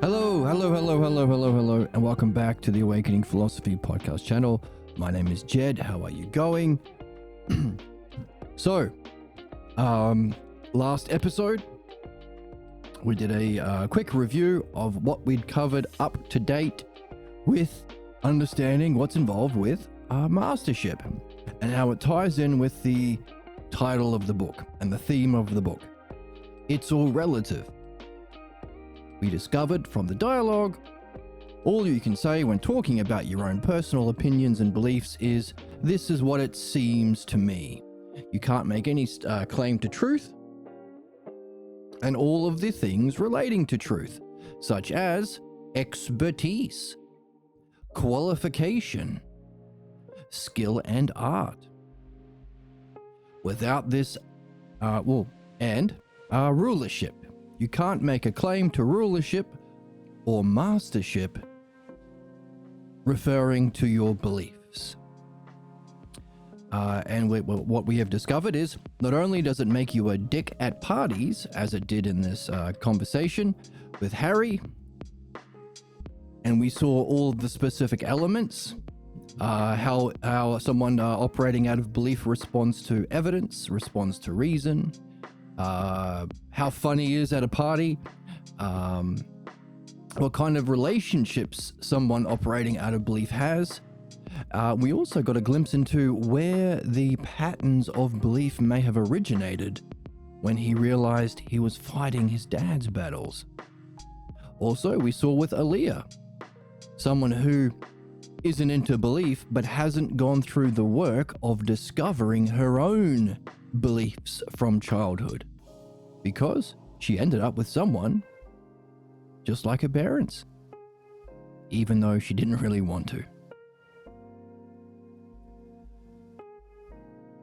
Hello, and welcome back to the Awakening Philosophy podcast channel. My name is Jed. How are you going? So, last episode, we did a quick review of what we'd covered up to date with understanding what's involved with mastership and how it ties in with the title of the book and the theme of the book. It's all relative. We discovered from the dialogue, all you can say when talking about your own personal opinions and beliefs is, this is what it seems to me. You can't make any claim to truth, and all of the things relating to truth, such as expertise, qualification, skill and art. Without this, rulership. You can't make a claim to rulership or mastership referring to your beliefs. What we have discovered is, not only does it make you a dick at parties, as it did in this conversation with Harry, and we saw all of the specific elements, how someone operating out of belief responds to evidence, responds to reason, how fun he is at a party, what kind of relationships someone operating out of belief has. We also got a glimpse into where the patterns of belief may have originated when he realized he was fighting his dad's battles. Also, we saw with Aaliyah, someone who isn't into belief but hasn't gone through the work of discovering her own beliefs from childhood, because she ended up with someone just like her parents, even though she didn't really want to.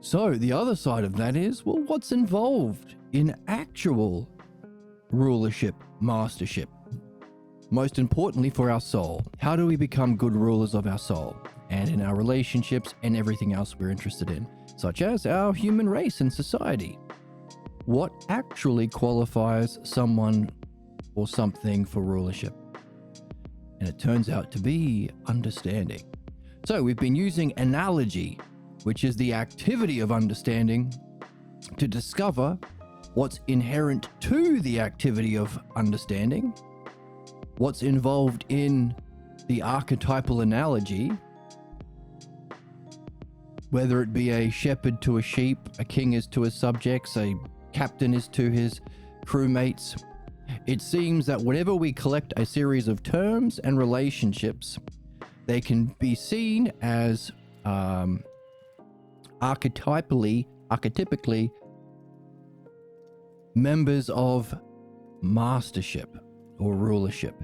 So the other side of that is, well, what's involved in actual rulership, mastership? Most importantly for our soul, how do we become good rulers of our soul and in our relationships and everything else we're interested in, such as our human race and society? What actually qualifies someone or something for rulership? And it turns out to be understanding. So we've been using analogy, which is the activity of understanding, to discover what's inherent to the activity of understanding, what's involved in the archetypal analogy, whether it be a shepherd to a sheep, a king is to his subjects, a captain is to his crewmates. It seems that whenever we collect a series of terms and relationships, they can be seen as archetypically members of mastership or rulership.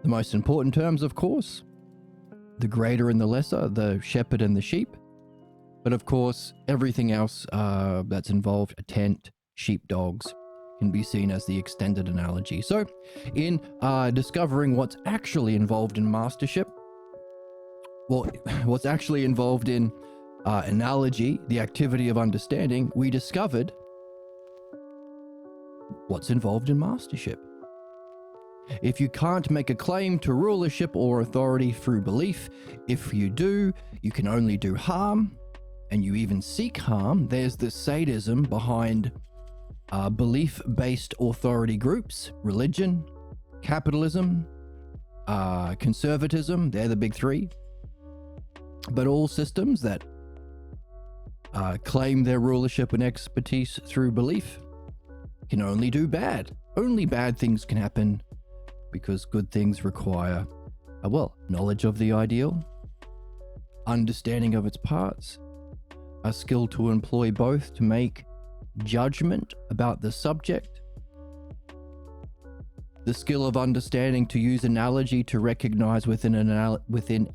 The most important terms, of course, the greater and the lesser, the shepherd and the sheep. But of course, everything else that's involved, a tent, sheepdogs, can be seen as the extended analogy. So in discovering what's actually involved in mastership, well, what's actually involved in analogy, the activity of understanding, we discovered what's involved in mastership. If you can't make a claim to rulership or authority through belief, if you do, you can only do harm, and you even seek harm. There's the sadism behind belief-based authority groups, religion, capitalism, conservatism, they're the big three. But all systems that claim their rulership and expertise through belief can only do bad. Only bad things can happen, because good things require, knowledge of the ideal, understanding of its parts, a skill to employ both to make judgment about the subject, the skill of understanding to use analogy to recognize within an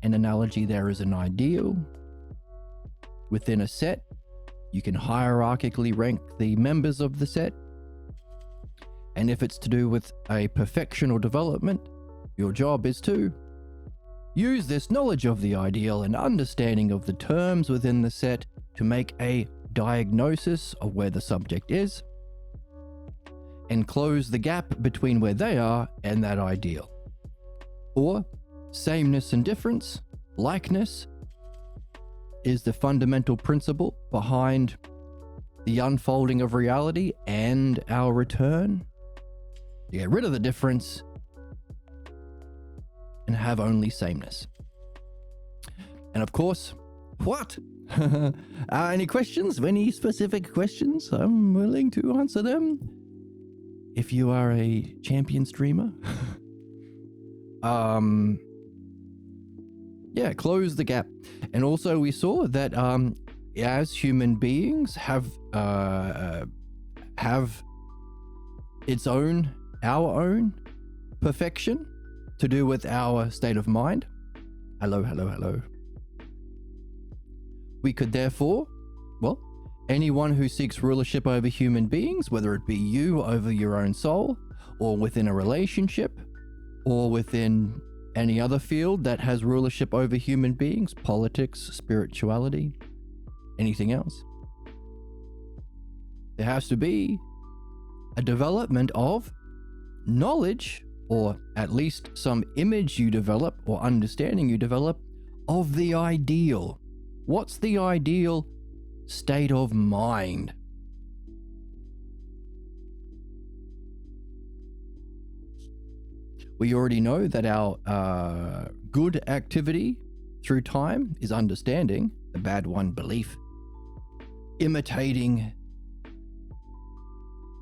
analogy there is an ideal. Within a set, you can hierarchically rank the members of the set. And if it's to do with a perfection or development, your job is to use this knowledge of the ideal and understanding of the terms within the set to make a diagnosis of where the subject is, and close the gap between where they are and that ideal. Or sameness and difference, likeness, is the fundamental principle behind the unfolding of reality and our return. You get rid of the difference and have only sameness. And of course, what? Any questions? Any specific questions? I'm willing to answer them. If you are a champion streamer. Yeah, close the gap. And also we saw that as human beings have our own perfection to do with our state of mind. Hello. We could therefore, well, anyone who seeks rulership over human beings, whether it be you over your own soul, or within a relationship, or within any other field that has rulership over human beings, politics, spirituality, anything else, there has to be a development of knowledge, or at least some image you develop or understanding you develop of the ideal. What's the ideal state of mind? We already know that our good activity through time is understanding, the bad one, belief. Imitating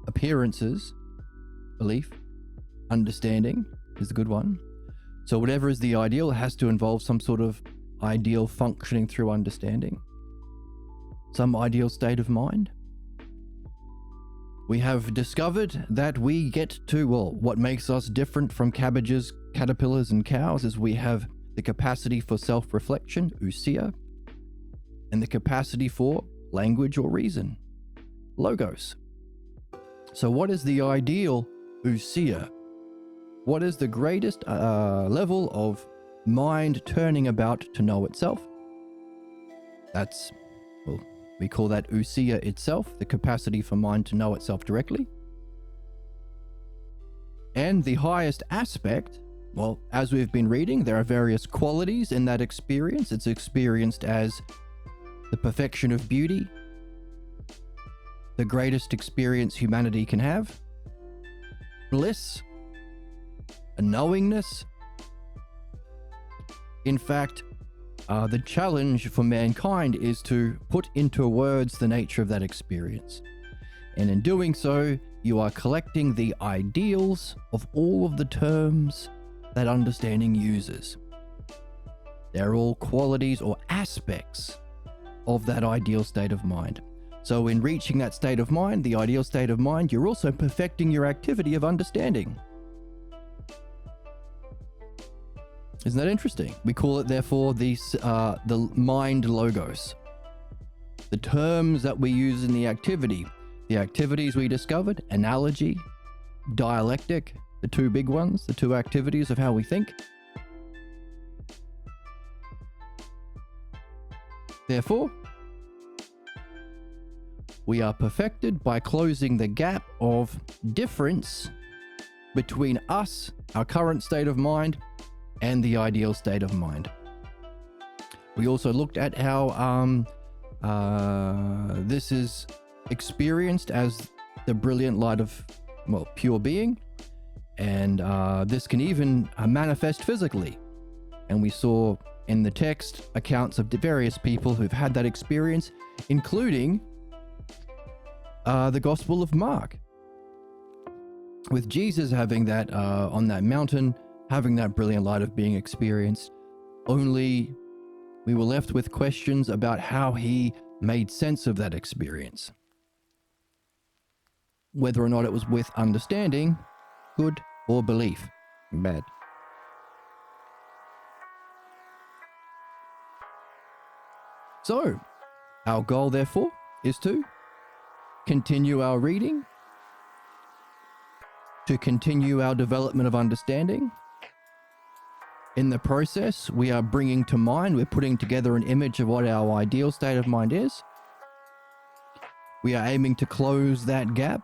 appearances, belief. Understanding is the good one. So whatever is the ideal has to involve some sort of ideal functioning through understanding. Some ideal state of mind. We have discovered that we get to, well, what makes us different from cabbages, caterpillars, and cows is we have the capacity for self-reflection, ousia, and the capacity for language or reason, logos. So what is the ideal ousia? What is the greatest level of mind turning about to know itself? That's, well, we call that ousia itself, the capacity for mind to know itself directly. And the highest aspect, well, as we've been reading, there are various qualities in that experience. It's experienced as the perfection of beauty, the greatest experience humanity can have, bliss, a knowingness. In fact, the challenge for mankind is to put into words the nature of that experience. And in doing so, you are collecting the ideals of all of the terms that understanding uses. They're all qualities or aspects of that ideal state of mind. So in reaching that state of mind, the ideal state of mind, you're also perfecting your activity of understanding. Isn't that interesting? We call it, therefore, the mind logos. The terms that we use in the activities we discovered, analogy, dialectic, the two big ones, the two activities of how we think. Therefore, we are perfected by closing the gap of difference between us, our current state of mind, and the ideal state of mind. We also looked at how this is experienced as the brilliant light of, well, pure being, and this can even manifest physically. And we saw in the text accounts of the various people who've had that experience, including the Gospel of Mark, with Jesus having that on that mountain, having that brilliant light of being experienced. Only we were left with questions about how he made sense of that experience. Whether or not it was with understanding, good, or belief, bad. So, our goal, therefore, is to continue our reading, to continue our development of understanding. In the process, we are bringing to mind, we're putting together an image of what our ideal state of mind is. We are aiming to close that gap.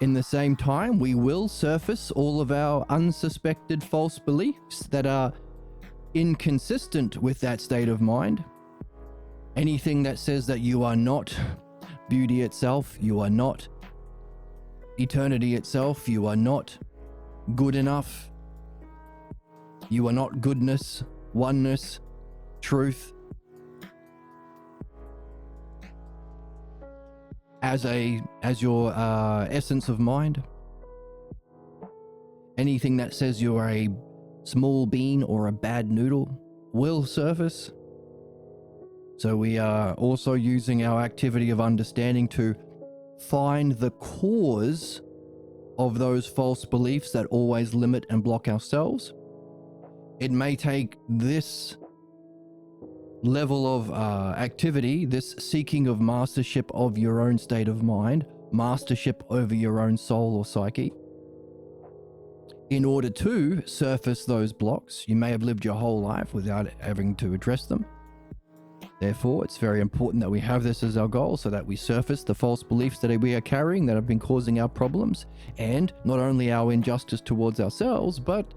In the same time, we will surface all of our unsuspected false beliefs that are inconsistent with that state of mind. Anything that says that you are not beauty itself, you are not eternity itself, you are not good enough, you are not goodness, oneness, truth, as your essence of mind. Anything that says you are a small bean or a bad noodle will surface. So we are also using our activity of understanding to find the cause of those false beliefs that always limit and block ourselves. It may take this level of activity, this seeking of mastership of your own state of mind, mastership over your own soul or psyche. In order to surface those blocks, you may have lived your whole life without having to address them. Therefore, it's very important that we have this as our goal so that we surface the false beliefs that we are carrying that have been causing our problems, and not only our injustice towards ourselves, but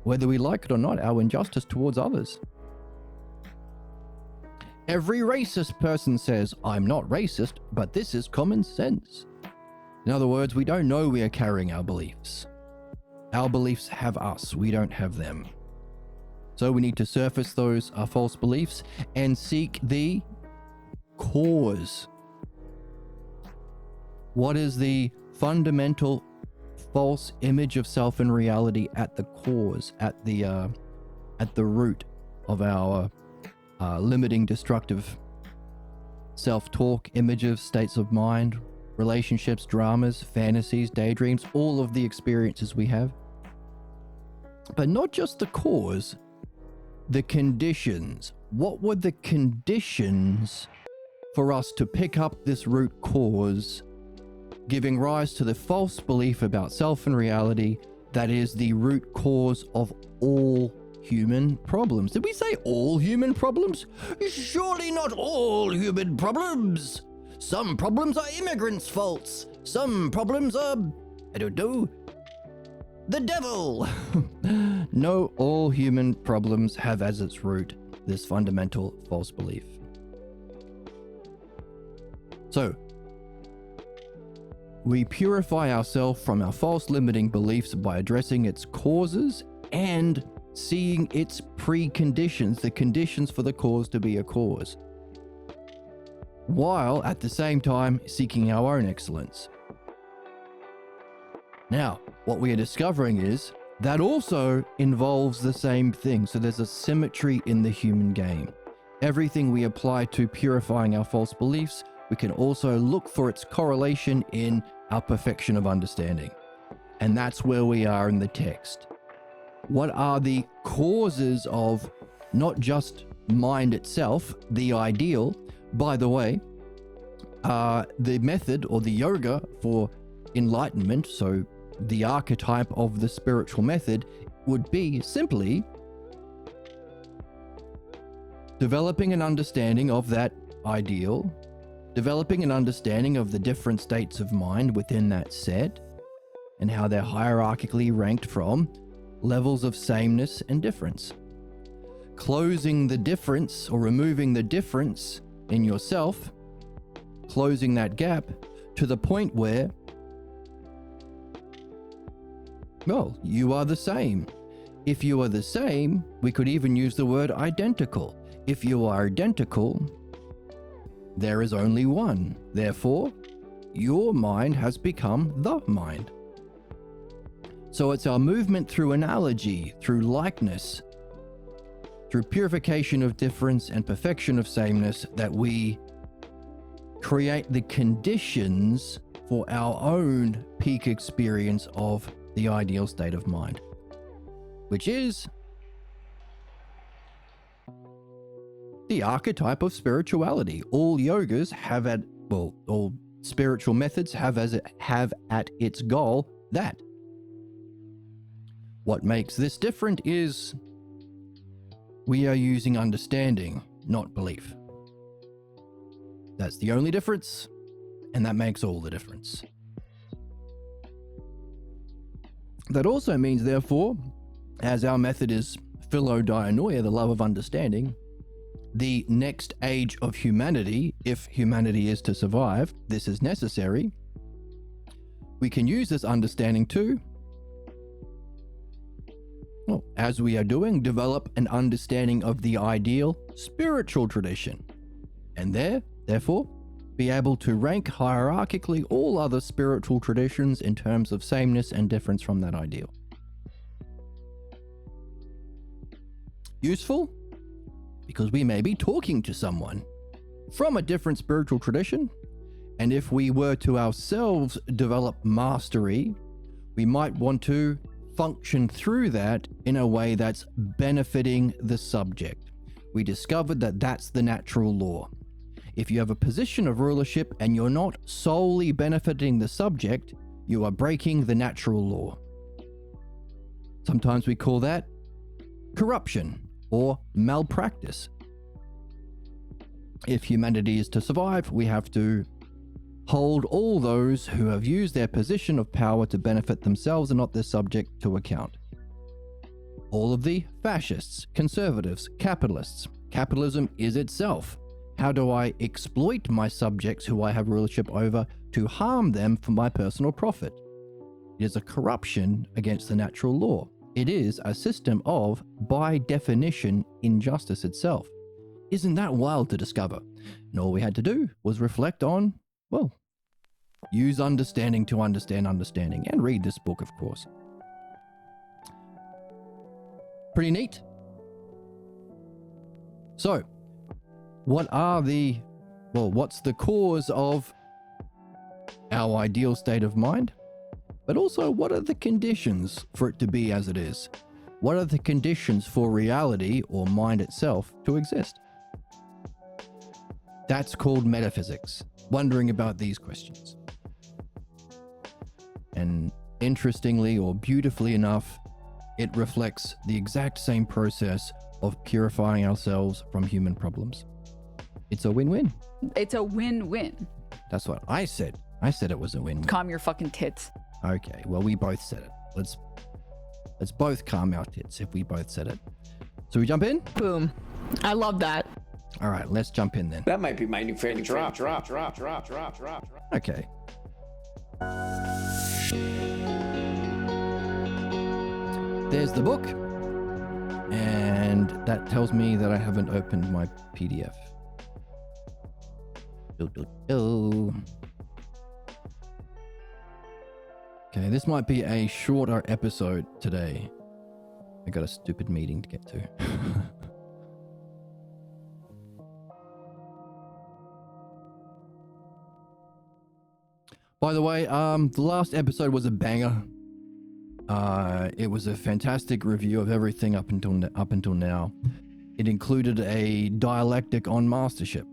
whether we like it or not, our injustice towards others. Every racist person says, I'm not racist, but this is common sense. In other words, we don't know we are carrying our beliefs. Our beliefs have us, we don't have them. So we need to surface those false beliefs and seek the cause. What is the fundamental false image of self and reality at the cause, at the root of our limiting, destructive self-talk, images, states of mind, relationships, dramas, fantasies, daydreams, all of the experiences we have. But not just the cause, the conditions. What were the conditions for us to pick up this root cause, giving rise to the false belief about self and reality that is the root cause of all human problems? Did we say all human problems? Surely not all human problems. Some problems are immigrants' faults. Some problems are, I don't know, the devil. No, all human problems have as its root this fundamental false belief. So, we purify ourselves from our false limiting beliefs by addressing its causes and seeing its preconditions, the conditions for the cause to be a cause, while at the same time seeking our own excellence. Now, what we are discovering is that also involves the same thing. So there's a symmetry in the human game. Everything we apply to purifying our false beliefs, we can also look for its correlation in our perfection of understanding. And that's where we are in the text. What are the causes of not just mind itself, the ideal? By the way, the method or the yoga for enlightenment, so the archetype of the spiritual method, would be simply developing an understanding of that ideal, developing an understanding of the different states of mind within that set, and how they're hierarchically ranked from levels of sameness and difference. Closing the difference or removing the difference in yourself, closing that gap to the point where, well, you are the same. If you are the same, we could even use the word identical. If you are identical, there is only one. Therefore, your mind has become the mind. So it's our movement through analogy, through likeness, through purification of difference and perfection of sameness that we create the conditions for our own peak experience of the ideal state of mind, which is the archetype of spirituality. All yogas have all spiritual methods have at its goal that. What makes this different is we are using understanding, not belief. That's the only difference, and that makes all the difference. That also means, therefore, as our method is philodianoia, the love of understanding, the next age of humanity, if humanity is to survive, this is necessary. We can use this understanding to, well, as we are doing, develop an understanding of the ideal spiritual tradition, and therefore, be able to rank hierarchically all other spiritual traditions in terms of sameness and difference from that ideal. Useful? Because we may be talking to someone from a different spiritual tradition, and if we were to ourselves develop mastery, we might want to function through that in a way that's benefiting the subject. We discovered that that's the natural law. If you have a position of rulership and you're not solely benefiting the subject, you are breaking the natural law. Sometimes we call that corruption or malpractice. If humanity is to survive, we have to hold all those who have used their position of power to benefit themselves and not their subject to account. All of the fascists, conservatives, capitalists. Capitalism is itself. How do I exploit my subjects who I have rulership over to harm them for my personal profit? It is a corruption against the natural law. It is a system of, by definition, injustice itself. Isn't that wild to discover? And all we had to do was reflect on, well, use understanding to understand understanding, and read this book, of course. Pretty neat. So, what's the cause of our ideal state of mind? But also, what are the conditions for it to be as it is? What are the conditions for reality or mind itself to exist? That's called metaphysics, wondering about these questions. And interestingly or beautifully enough, it reflects the exact same process of purifying ourselves from human problems. It's a win-win. It's a win-win. That's what I said. I said it was a win-win. Calm your fucking tits. Okay, well, we both said it. Let's both calm our tits if we both said it. So we jump in? Boom. I love that. All right, let's jump in then. That might be my new favorite drop. Okay. There's the book. And that tells me that I haven't opened my PDF. Okay, this might be a shorter episode today. I got a stupid meeting to get to. By the way, the last episode was a banger. It was a fantastic review of everything up until now. It included a dialectic on mastership.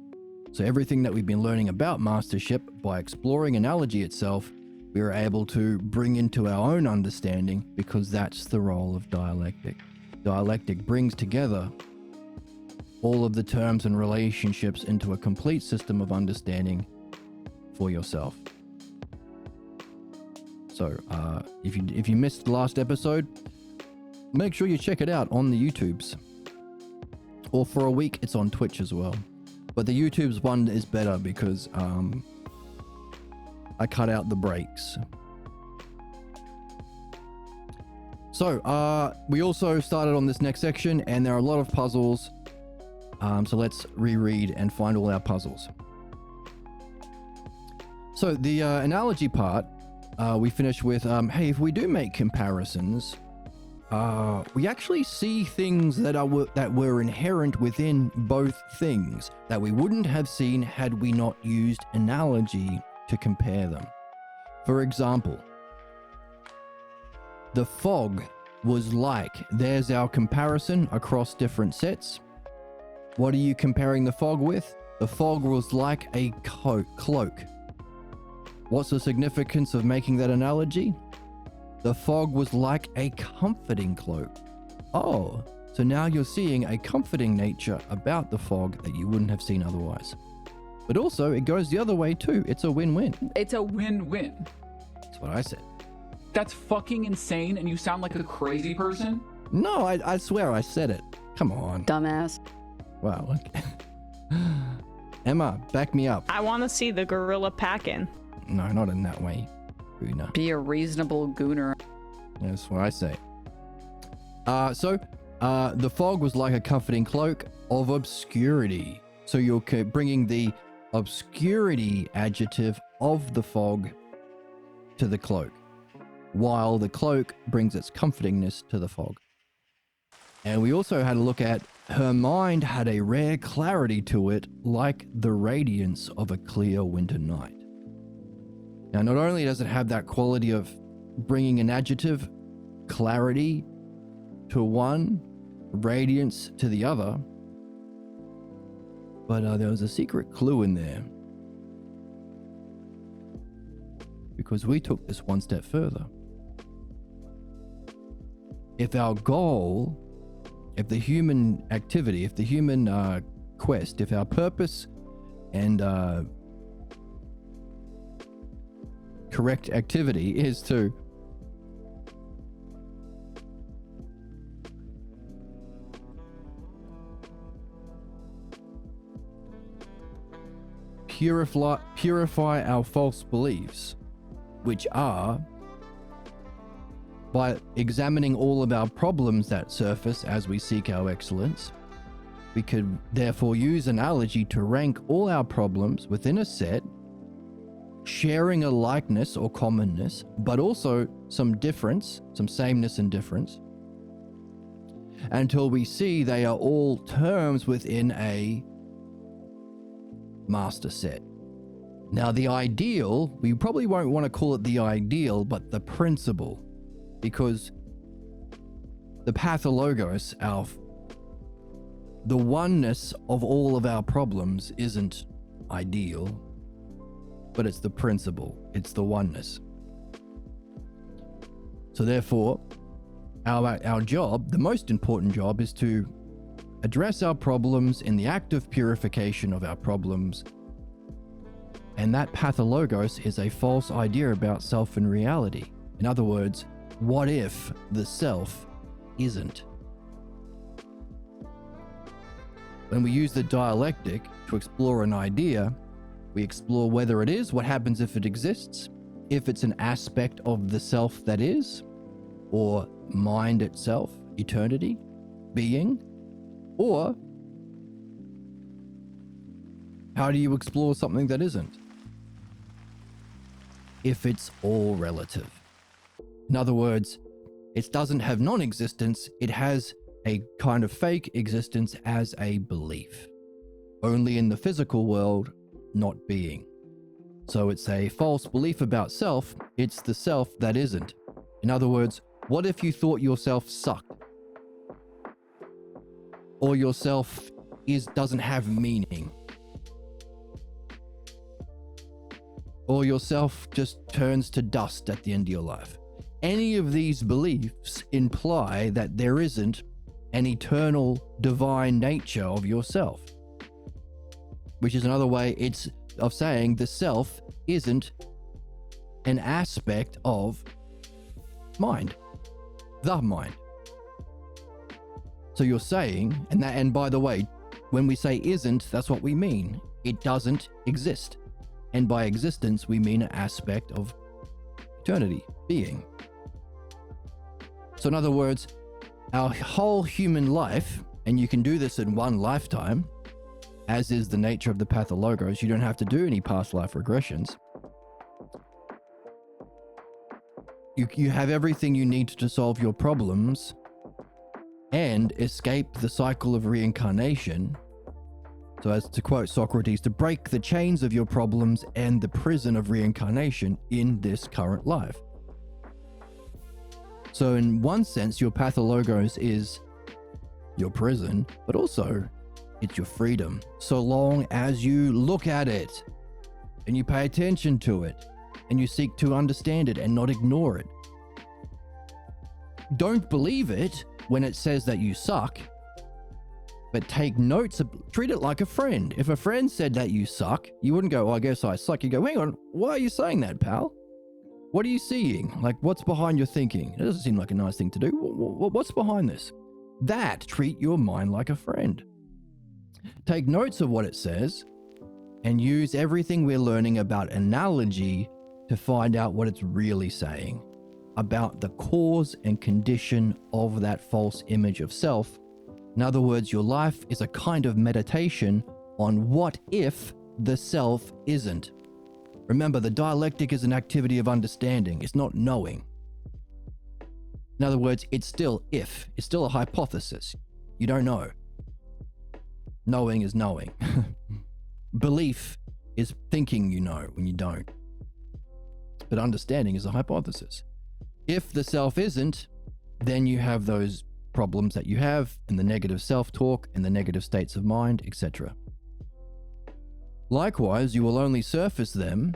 So everything that we've been learning about mastership, by exploring analogy itself, we were able to bring into our own understanding, because that's the role of dialectic. Dialectic brings together all of the terms and relationships into a complete system of understanding for yourself. So if you missed the last episode, make sure you check it out on the YouTubes. Or for a week, it's on Twitch as well. But the YouTube's one is better because I cut out the breaks. So we also started on this next section, and there are a lot of puzzles. So let's reread and find all our puzzles. So the analogy part, we finished with, hey, if we do make comparisons, we actually see things that were inherent within both things that we wouldn't have seen had we not used analogy to compare them. For example, the fog was like, there's our comparison across different sets. What are you comparing the fog with? The fog was like a cloak. What's the significance of making that analogy? The fog was like a comforting cloak. Oh, so now you're seeing a comforting nature about the fog that you wouldn't have seen otherwise. But also, it goes the other way too. It's a win-win. It's a win-win. That's what I said. That's fucking insane, and you sound like a crazy person. No, I swear I said it. Come on. Dumbass. Wow. Okay. Emma, back me up. I want to see the gorilla packing. No, not in that way. Guna. Be a reasonable gooner. That's what I say. So the fog was like a comforting cloak of obscurity. So you're bringing the obscurity adjective of the fog to the cloak, while the cloak brings its comfortingness to the fog. And we also had a look at her mind had a rare clarity to it, like the radiance of a clear winter night. Now, not only does it have that quality of bringing an adjective, clarity to one, radiance to the other, but there was a secret clue in there, because we took this one step further. If our goal, if the human activity, if the human quest, if our purpose and correct activity is to purify our false beliefs, which are by examining all of our problems that surface as we seek our excellence. We could therefore use analogy to rank all our problems within a set, sharing a likeness or commonness, but also some difference, some sameness and difference, until we see they are all terms within a master set. Now, the ideal, we probably won't want to call it the ideal, but the principle, because the pathologos, the oneness of all of our problems isn't ideal, but it's the principle, it's the oneness. So therefore, our job, the most important job, is to address our problems in the act of purification of our problems. And that pathologos is a false idea about self and reality. In other words, what if the self isn't? When we use the dialectic to explore an idea, we explore whether it is, what happens if it exists, if it's an aspect of the self that is, or mind itself, eternity, being, or how do you explore something that isn't? If it's all relative. In other words, it doesn't have non-existence, it has a kind of fake existence as a belief. Only in the physical world, not being. So it's a false belief about self, it's the self that isn't. In other words, what if you thought yourself sucked? Or yourself doesn't have meaning? Or yourself just turns to dust at the end of your life? Any of these beliefs imply that there isn't an eternal divine nature of yourself, which is another way of saying the self isn't an aspect of mind, the mind. So you're saying, and by the way, when we say isn't, that's what we mean. It doesn't exist. And by existence, we mean an aspect of eternity, being. So in other words, our whole human life, and you can do this in one lifetime, as is the nature of the pathologos, you don't have to do any past life regressions. You have everything you need to solve your problems and escape the cycle of reincarnation. So as to quote Socrates, to break the chains of your problems and the prison of reincarnation in this current life. So in one sense, your pathologos is your prison, but also it's your freedom, so long as you look at it and you pay attention to it and you seek to understand it and not ignore it. Don't believe it when it says that you suck, but take notes, treat it like a friend. If a friend said that you suck, you wouldn't go, oh, I guess I suck. You go, hang on, why are you saying that, pal? What are you seeing? Like, what's behind your thinking? It doesn't seem like a nice thing to do. What's behind this? That, treat your mind like a friend. Take notes of what it says and use everything we're learning about analogy to find out what it's really saying about the cause and condition of that false image of self. In other words, your life is a kind of meditation on what if the self isn't. Remember, the dialectic is an activity of understanding. It's not knowing. In other words, it's still if. It's still a hypothesis. You don't know. Knowing is knowing. Belief is thinking you know when you don't. But understanding is a hypothesis. If the self isn't, then you have those problems that you have in the negative self-talk and the negative states of mind, etc. Likewise, you will only surface them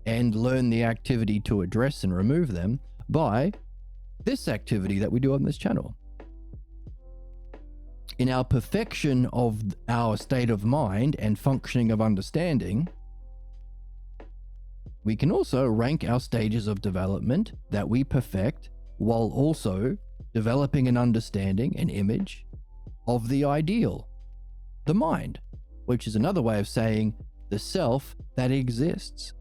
and learn the activity to address and remove them by this activity that we do on this channel. In our perfection of our state of mind and functioning of understanding, we can also rank our stages of development that we perfect while also developing an understanding, an image of the ideal, the mind, which is another way of saying the self that exists.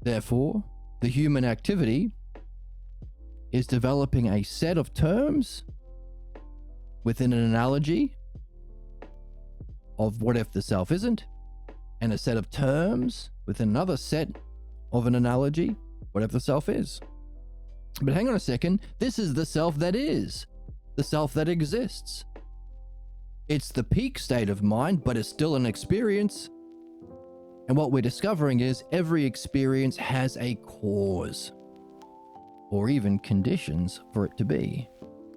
Therefore, the human activity is developing a set of terms within an analogy of what if the self isn't, and a set of terms within another set of an analogy, what if the self is. But hang on a second, this is the self that is, the self that exists. It's the peak state of mind, but it's still an experience. And what we're discovering is every experience has a cause, or even conditions for it to be.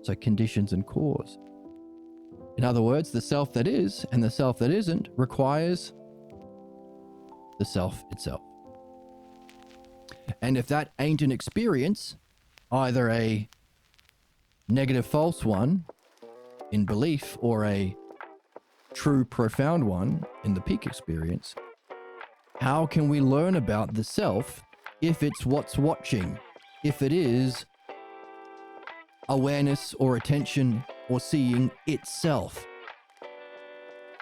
So conditions and cause. In other words, the self that is and the self that isn't requires the self itself. And if that ain't an experience, either a negative false one in belief or a true profound one in the peak experience, how can we learn about the self if it's what's watching, if it is awareness or attention or seeing itself?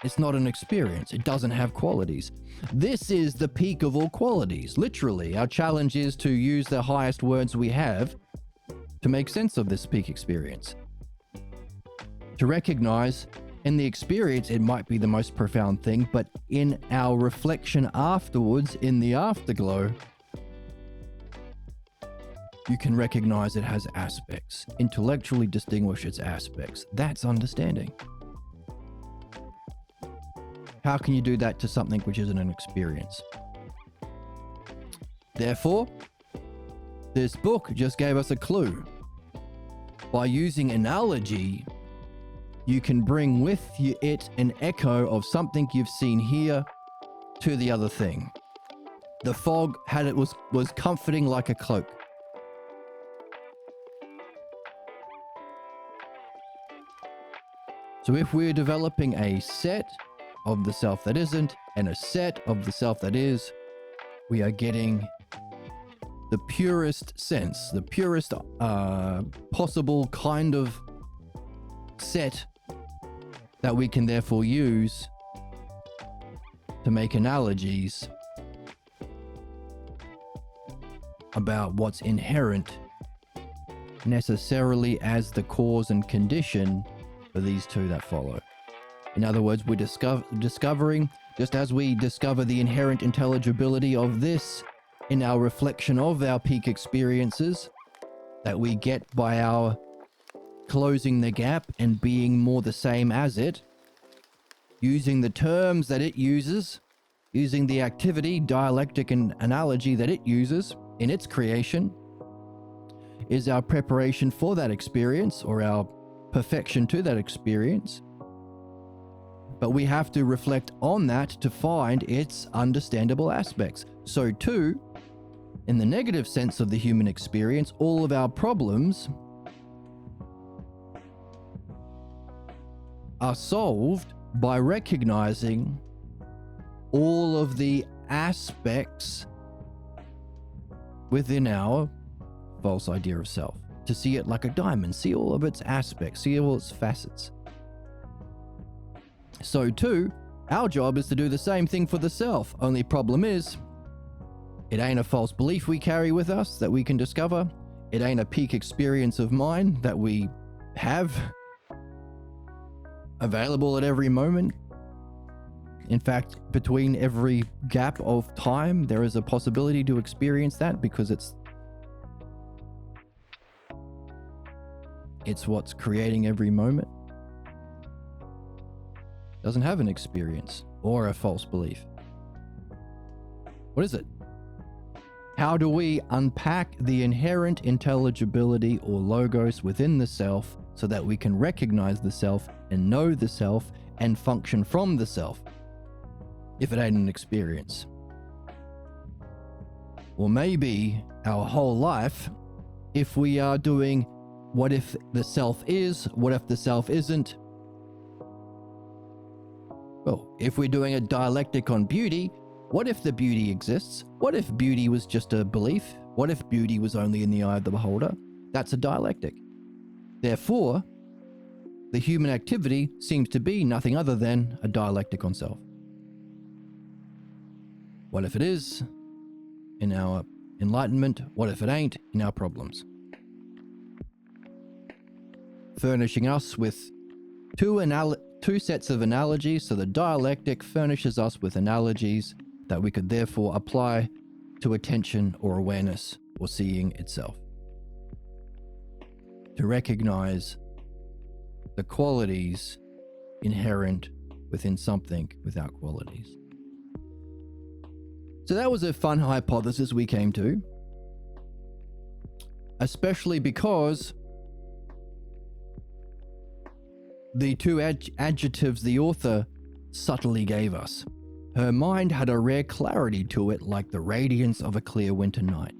It's not an experience. It doesn't have qualities. This is the peak of all qualities. Literally, our challenge is to use the highest words we have to make sense of this peak experience. To recognize in the experience, it might be the most profound thing, but in our reflection afterwards, in the afterglow, you can recognize it has aspects, intellectually distinguish its aspects. That's understanding. How can you do that to something which isn't an experience? Therefore, this book just gave us a clue. By using analogy, you can bring with it an echo of something you've seen here to the other thing. The fog was comforting like a cloak. So if we're developing a set of the self that isn't and a set of the self that is, we are getting the purest sense, the purest possible kind of set that we can therefore use to make analogies about what's inherent necessarily as the cause and condition for these two that follow. In other words, we're discovering, just as we discover the inherent intelligibility of this in our reflection of our peak experiences that we get by our closing the gap and being more the same as it, using the terms that it uses, using the activity, dialectic, and analogy that it uses in its creation, is our preparation for that experience or our perfection to that experience. But we have to reflect on that to find its understandable aspects. So too, in the negative sense of the human experience, all of our problems are solved by recognizing all of the aspects within our false idea of self. To see it like a diamond, see all of its aspects, see all its facets. So too, our job is to do the same thing for the self. Only problem is, it ain't a false belief we carry with us that we can discover. It ain't a peak experience of mind that we have available at every moment. In fact, between every gap of time, there is a possibility to experience that because it's what's creating every moment. Doesn't have an experience or a false belief. What is it? How do we unpack the inherent intelligibility or logos within the self so that we can recognize the self and know the self and function from the self if it ain't an experience? Or maybe our whole life, if we are doing what if the self is, what if the self isn't? Well, if we're doing a dialectic on beauty, what if the beauty exists? What if beauty was just a belief? What if beauty was only in the eye of the beholder? That's a dialectic. Therefore, the human activity seems to be nothing other than a dialectic on self. What if it is in our enlightenment? What if it ain't in our problems? Furnishing us with two sets of analogies, so the dialectic furnishes us with analogies that we could therefore apply to attention or awareness or seeing itself. To recognize the qualities inherent within something without qualities. So that was a fun hypothesis we came to, especially because the two adjectives the author subtly gave us. Her mind had a rare clarity to it, like the radiance of a clear winter night.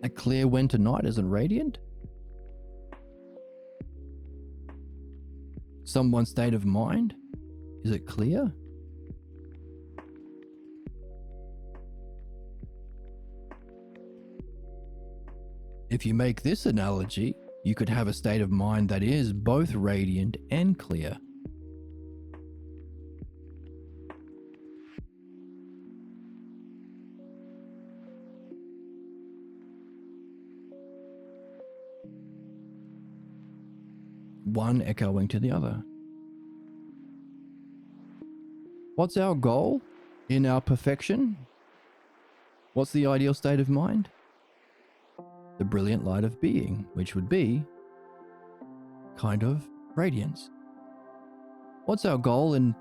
A clear winter night isn't radiant? Someone's state of mind? Is it clear? If you make this analogy, you could have a state of mind that is both radiant and clear. One echoing to the other. What's our goal in our perfection? What's the ideal state of mind? The brilliant light of being, which would be kind of radiance. What's our goal in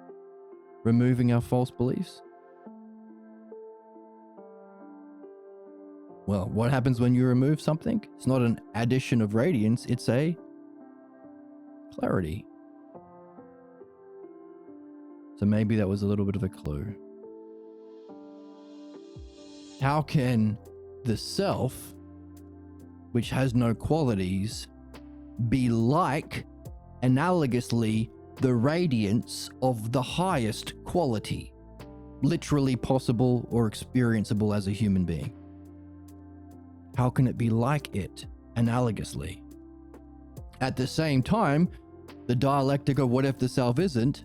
removing our false beliefs? Well, what happens when you remove something? It's not an addition of radiance, it's a clarity. So maybe that was a little bit of a clue. How can the self, which has no qualities, be like, analogously, the radiance of the highest quality, literally possible or experienceable as a human being? How can it be like it, analogously? At the same time, the dialectic of what if the self isn't,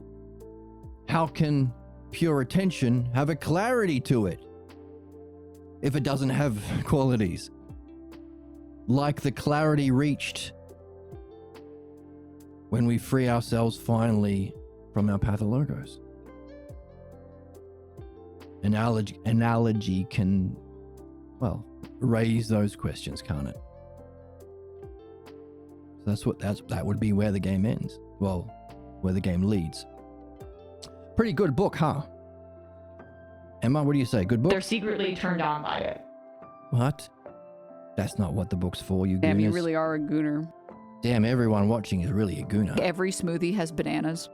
how can pure attention have a clarity to it if it doesn't have qualities? Like the clarity reached when we free ourselves finally from our pathologos. Analogy can, well, raise those questions, can't it? So that would be where the game ends. Well, where the game leads. Pretty good book, huh? Emma, what do you say? Good book? They're secretly turned on by it. What? That's not what the book's for, you Damn, you gooners. really are a gooner. Damn, everyone watching is really a gooner. Every smoothie has bananas.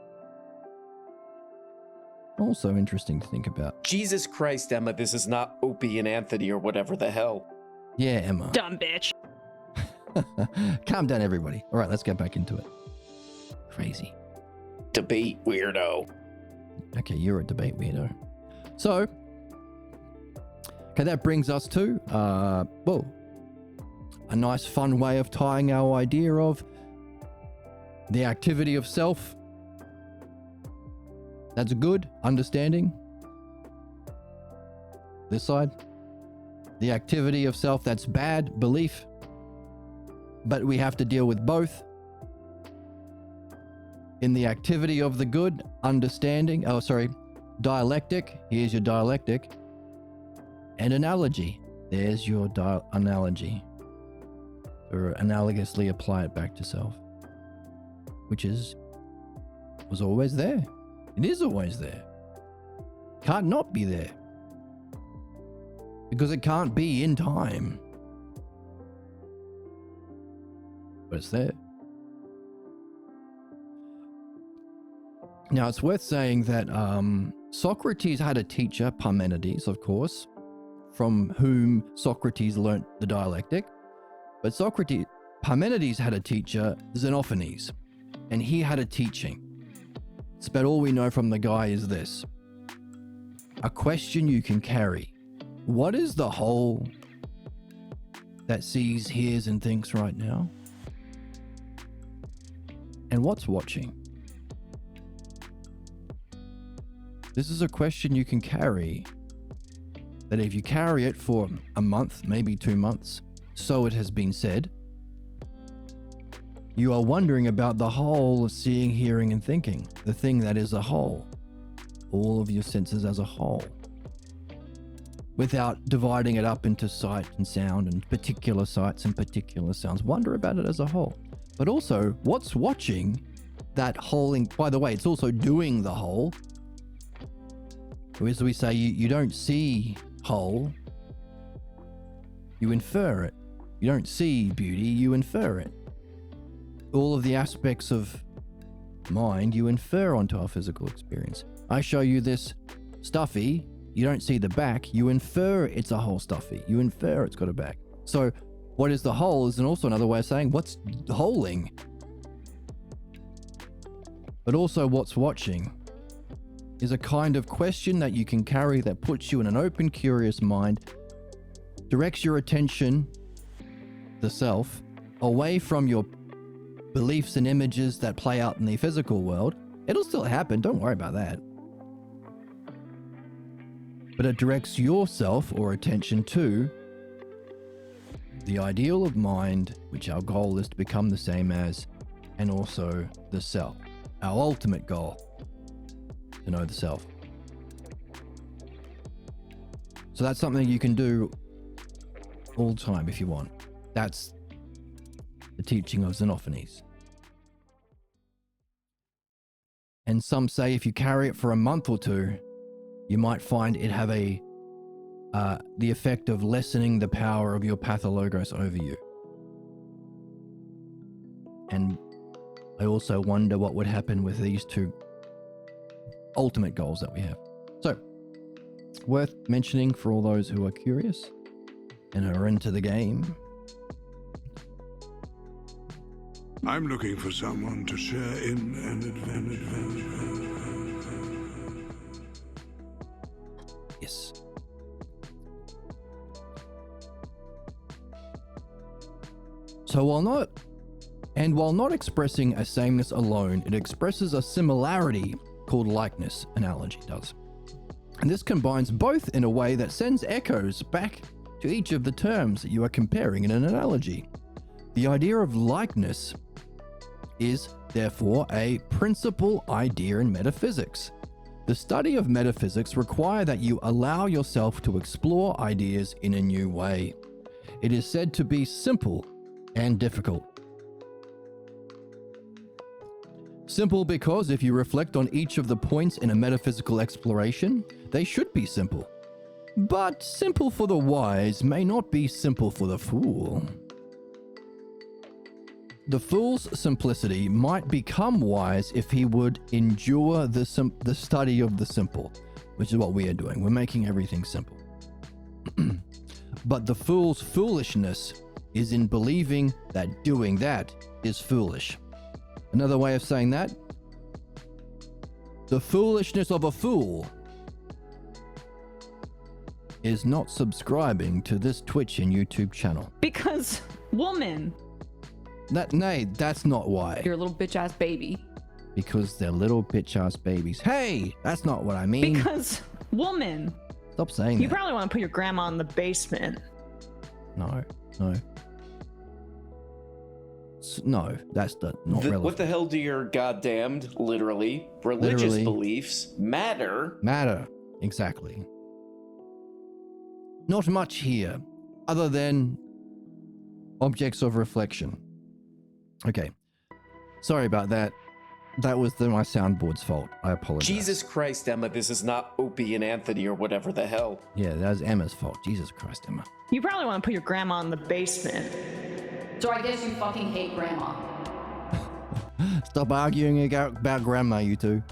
Also interesting to think about. Jesus Christ, Emma, this is not Opie and Anthony or whatever the hell. Yeah, Emma. Dumb bitch. Calm down, everybody. All right, let's get back into it. Crazy. Debate weirdo. Okay, you're a debate weirdo. So, okay, that brings us to, well, a nice fun way of tying our idea of the activity of self. That's good, understanding. This side. The activity of self, that's bad, belief. But we have to deal with both. In the activity of the good, understanding, dialectic, here's your dialectic, and analogy, there's your analogy, or analogously apply it back to self, which was always there. It is always there. Can't not be there, because it can't be in time, but it's there. Now, it's worth saying that Socrates had a teacher, Parmenides, of course, from whom Socrates learnt the dialectic. But Parmenides had a teacher, Xenophanes, and he had a teaching. It's about all we know from the guy is this. A question you can carry. What is the whole that sees, hears, and thinks right now? And what's watching? This is a question you can carry, that if you carry it for a month, maybe 2 months, so it has been said, you are wondering about the whole of seeing, hearing, and thinking, the thing that is a whole, all of your senses as a whole, without dividing it up into sight and sound and particular sights and particular sounds. Wonder about it as a whole. But also, what's watching that whole, by the way, it's also doing the whole. As we say, you don't see whole, you infer it. You don't see beauty, you infer it. All of the aspects of mind you infer onto our physical experience. I show you this stuffy, you don't see the back, you infer it's a whole stuffy. You infer it's got a back. So what is the whole is also another way of saying what's holing. But also what's watching is a kind of question that you can carry that puts you in an open, curious mind, directs your attention, the self, away from your beliefs and images that play out in the physical world. It'll still happen, don't worry about that. But it directs yourself or attention to the ideal of mind, which our goal is to become the same as, and also the self, our ultimate goal. To know the self. So that's something you can do all the time if you want. That's the teaching of Xenophanes. And some say if you carry it for a month or two, you might find it have the effect of lessening the power of your pathologos over you. And I also wonder what would happen with these two ultimate goals that we have. So, worth mentioning for all those who are curious and are into the game. I'm looking for someone to share in an adventure. Yes. So while not expressing a sameness alone, it expresses a similarity called likeness, analogy does. And this combines both in a way that sends echoes back to each of the terms that you are comparing in an analogy. The idea of likeness is, therefore, a principal idea in metaphysics. The study of metaphysics requires that you allow yourself to explore ideas in a new way. It is said to be simple and difficult. Simple because if you reflect on each of the points in a metaphysical exploration, they should be simple. But simple for the wise may not be simple for the fool. The fool's simplicity might become wise if he would endure the study of the simple, which is what we are doing. We're making everything simple. But the fool's foolishness is in believing that doing that is foolish. Another way of saying that, the foolishness of a fool is not subscribing to this Twitch and YouTube channel. Because woman. Nay, that's not why. You're a little bitch ass baby. Because they're little bitch ass babies. Hey, that's not what I mean. Because woman. Stop saying You that. probably want to put your grandma in the basement. No. No, that's not relevant. What the hell do your goddamned, literally, religious Literally. beliefs matter? Matter. Exactly. Not much here, other than objects of reflection. Okay. Sorry about that. That was my soundboard's fault. I apologize. Jesus Christ, Emma, this is not Opie and Anthony or whatever the hell. Yeah, that was Emma's fault. Jesus Christ, Emma. You probably want to put your grandma in the basement. So I guess you fucking hate grandma. Stop arguing about grandma, you two.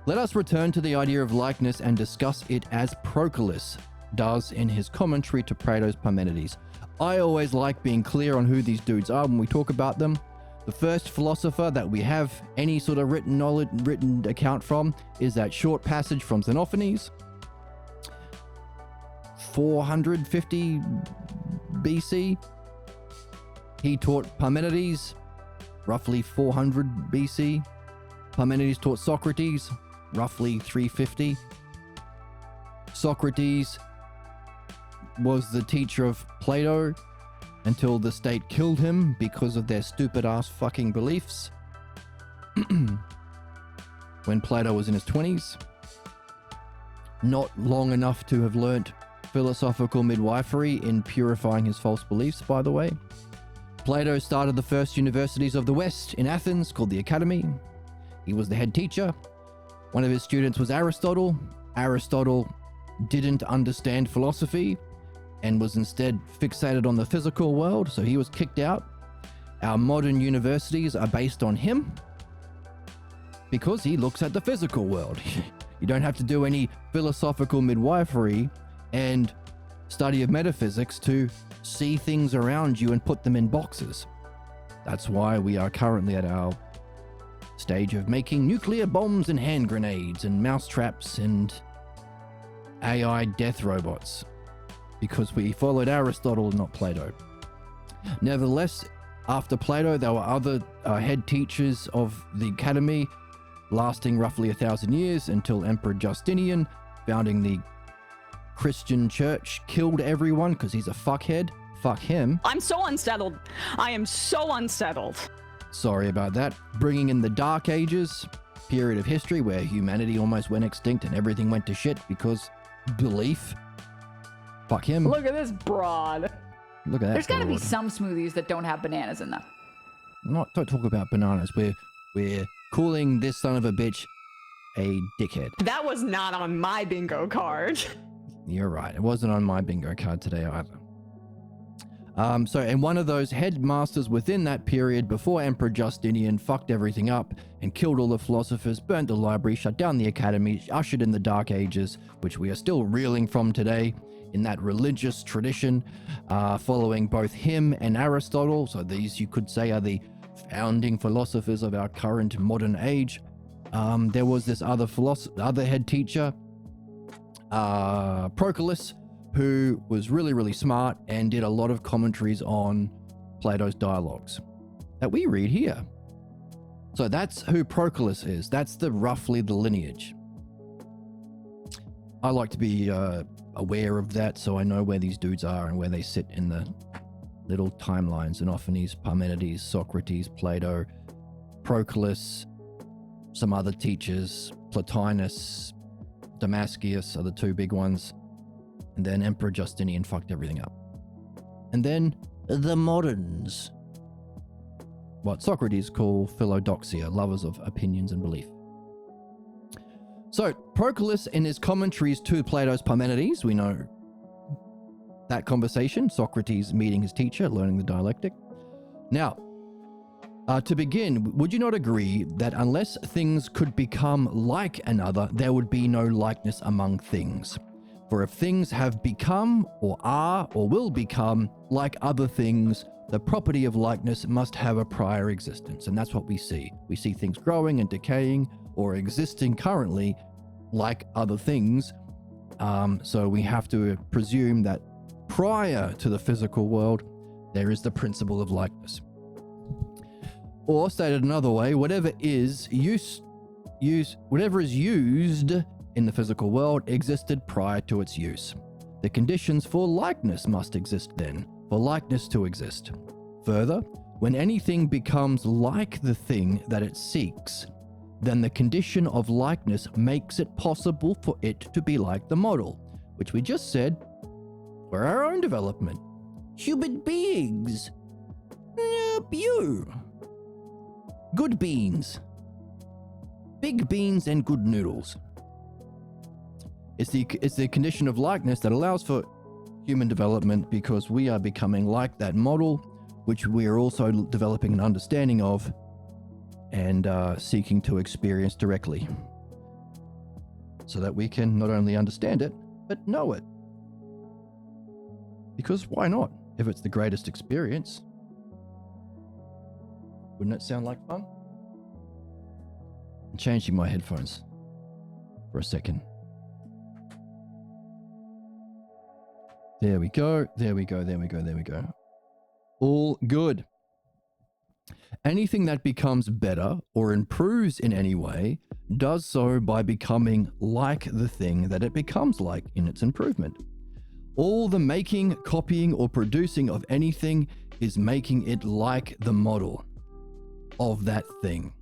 Let us return to the idea of likeness and discuss it as Proclus does in his commentary to Plato's Parmenides. I always like being clear on who these dudes are when we talk about them. The first philosopher that we have any sort of written account from is that short passage from Xenophanes, 450 BC. He taught Parmenides, roughly 400 BC. Parmenides taught Socrates, roughly 350. Socrates was the teacher of Plato until the state killed him because of their stupid ass fucking beliefs. When Plato was in his 20s. Not long enough to have learnt philosophical midwifery in purifying his false beliefs, by the way. Plato started the first universities of the West in Athens, called the Academy. He was the head teacher. One of his students was Aristotle. Aristotle didn't understand philosophy and was instead fixated on the physical world, so he was kicked out. Our modern universities are based on him because he looks at the physical world. You don't have to do any philosophical midwifery and study of metaphysics to see things around you and put them in boxes. That's why we are currently at our stage of making nuclear bombs and hand grenades and mousetraps and AI death robots, because we followed Aristotle, not Plato. Nevertheless, after Plato, there were other head teachers of the Academy, lasting roughly 1,000 years until Emperor Justinian, founding the Christian church, killed everyone because he's a fuckhead. Fuck him. I'm so unsettled. I am so unsettled. Sorry about that. Bringing in the Dark Ages, period of history where humanity almost went extinct and everything went to shit because belief. Fuck him. Look at this broad. Look at that. There's got to be broad. some smoothies that don't have bananas in them. Don't talk about bananas. We're calling this son of a bitch a dickhead. That was not on my bingo card. You're right. It wasn't on my bingo card today either. And one of those headmasters within that period before Emperor Justinian fucked everything up and killed all the philosophers, burnt the library, shut down the academy, ushered in the Dark Ages, which we are still reeling from today in that religious tradition, following both him and Aristotle. So these, you could say, are the founding philosophers of our current modern age. There was this other head teacher, Proclus, who was really, really smart and did a lot of commentaries on Plato's dialogues that we read here. So that's who Proclus is. That's roughly the lineage. I like to be aware of that so I know where these dudes are and where they sit in the little timelines. Xenophanes, Parmenides, Socrates, Plato, Proclus, some other teachers, Plotinus, Damascus are the two big ones. And then Emperor Justinian fucked everything up. And then the moderns. What Socrates called philodoxia, lovers of opinions and belief. So Proclus, in his commentaries to Plato's Parmenides, we know that conversation, Socrates meeting his teacher, learning the dialectic. Now, To begin, would you not agree that unless things could become like another, there would be no likeness among things? For if things have become, or are, or will become like other things, the property of likeness must have a prior existence. And that's what we see. We see things growing and decaying or existing currently like other things. So we have to presume that prior to the physical world, there is the principle of likeness. Or stated another way, whatever is used in the physical world existed prior to its use. The conditions for likeness must exist then, for likeness to exist. Further, when anything becomes like the thing that it seeks, then the condition of likeness makes it possible for it to be like the model, which we just said for our own development. Human beings. You. Good beans. Big beans and good noodles. It's the condition of likeness that allows for human development because we are becoming like that model, which we are also developing an understanding of and seeking to experience directly, so that we can not only understand it, but know it. Because why not? If it's the greatest experience. Wouldn't it sound like fun? I'm changing my headphones for a second. There we go. There we go. There we go. There we go. All good. Anything that becomes better or improves in any way does so by becoming like the thing that it becomes like in its improvement. All the making, copying, or producing of anything is making it like the model of that thing.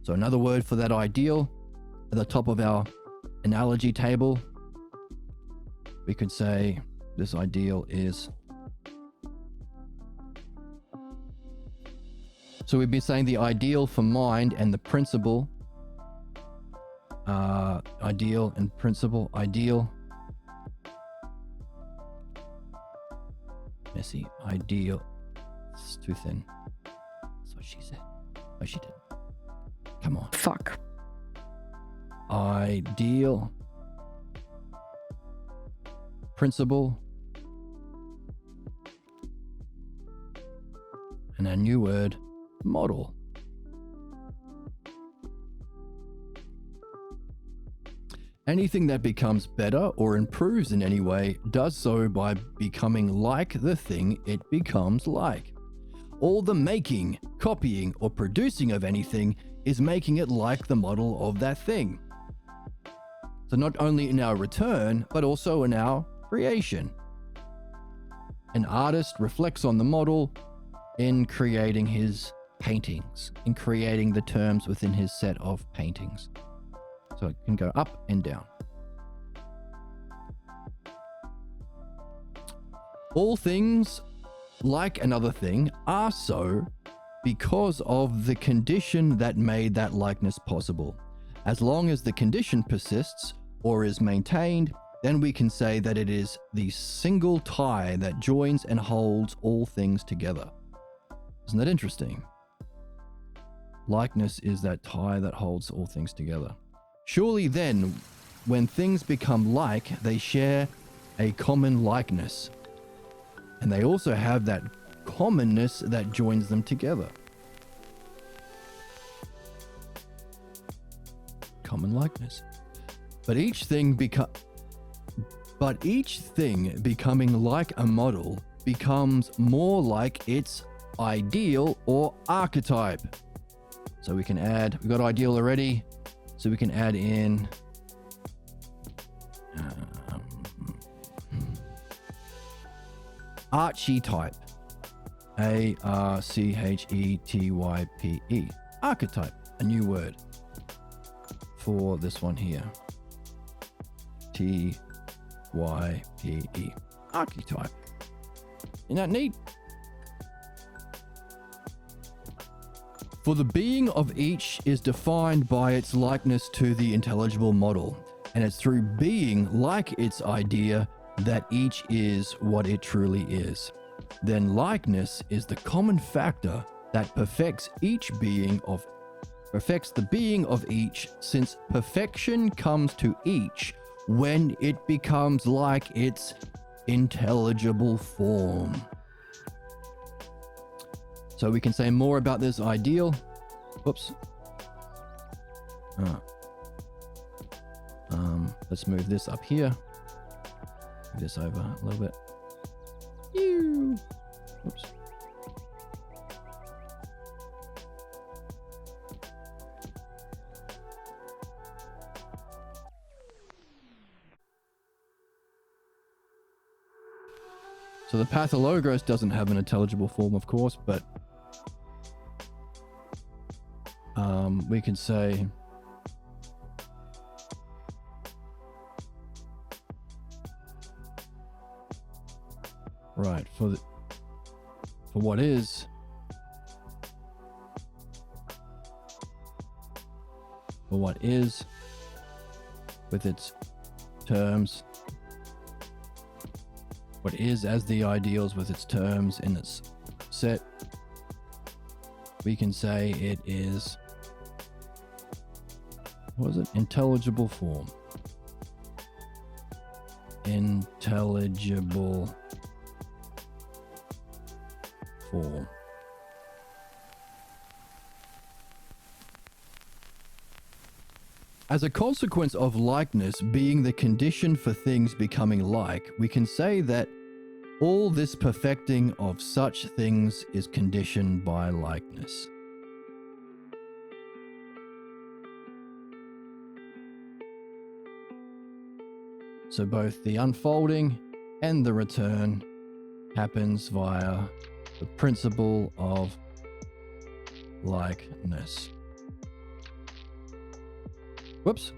So another word for that ideal at the top of our analogy table, we could say this ideal is. So we've been saying the ideal for mind and the principle. Ideal and principle. Ideal. Messy. Ideal. It's too thin. That's what she said. Oh, she did. Come on. Fuck. Ideal. Principle. And a new word, model. Anything that becomes better or improves in any way does so by becoming like the thing it becomes like. All the making, copying, or producing of anything is making it like the model of that thing. So not only in our return, but also in our creation. An artist reflects on the model in creating his paintings, in creating the terms within his set of paintings. So it can go up and down. All things, like another thing, are so because of the condition that made that likeness possible. As long as the condition persists or is maintained, then we can say that it is the single tie that joins and holds all things together. Isn't that interesting? Likeness is that tie that holds all things together. Surely then, when things become like, they share a common likeness. And they also have that commonness that joins them together. Common likeness. But each thing becoming like a model becomes more like its ideal or archetype. So we can add, we've got ideal already, so we can add in archetype. A-R-C-H-E-T-Y-P-E. Archetype, a new word for this one here. T-Y-P-E. Archetype. Isn't that neat? For the being of each is defined by its likeness to the intelligible model, and it's through being like its idea that each is what it truly is. Then likeness is the common factor that perfects the being of each, since perfection comes to each when it becomes like its intelligible form. So we can say more about this ideal. Whoops. Let's move this up here. Move this over a little bit. Oops. So the pathologos doesn't have an intelligible form, of course, but we can say right for what is with its terms, what is as the ideals with its terms in its set, we can say it is, what is it? Intelligible form. Intelligible form. As a consequence of likeness being the condition for things becoming like, we can say that all this perfecting of such things is conditioned by likeness. So both the unfolding and the return happens via the principle of likeness. Whoops.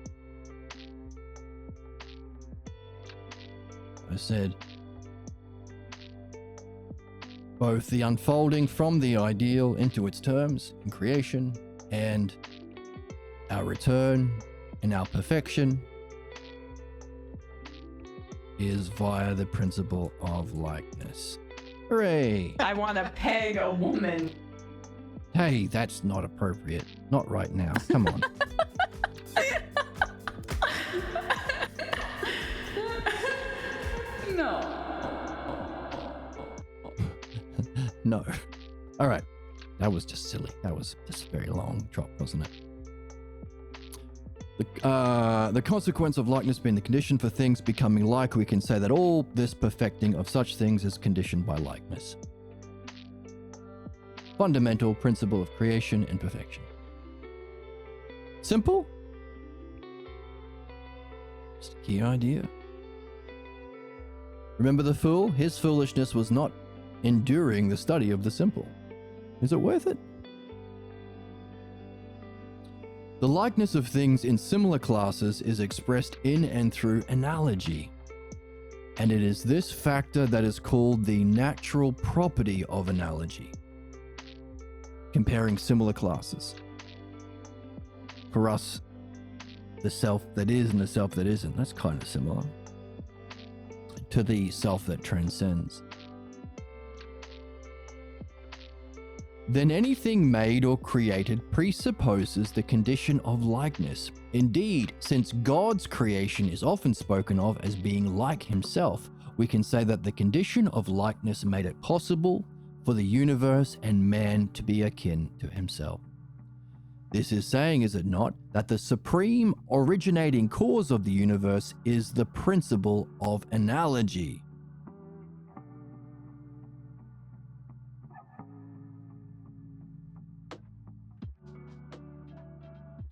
I said both the unfolding from the ideal into its terms in creation and our return and our perfection is via the principle of likeness. Hooray! I want to peg a woman. Hey, that's not appropriate. Not right now. Come on. No. All right. That was just silly. That was just a very long drop, wasn't it? The consequence of likeness being the condition for things becoming like, we can say that all this perfecting of such things is conditioned by likeness. Fundamental principle of creation and perfection. Simple? Just a key idea. Remember the fool? His foolishness was not enduring the study of the simple. Is it worth it? The likeness of things in similar classes is expressed in and through analogy, and it is this factor that is called the natural property of analogy, comparing similar classes. For us, the self that is and the self that isn't, that's kind of similar to the self that transcends. Then anything made or created presupposes the condition of likeness. Indeed, since God's creation is often spoken of as being like himself, we can say that the condition of likeness made it possible for the universe and man to be akin to himself. This is saying, is it not, that the supreme originating cause of the universe is the principle of analogy.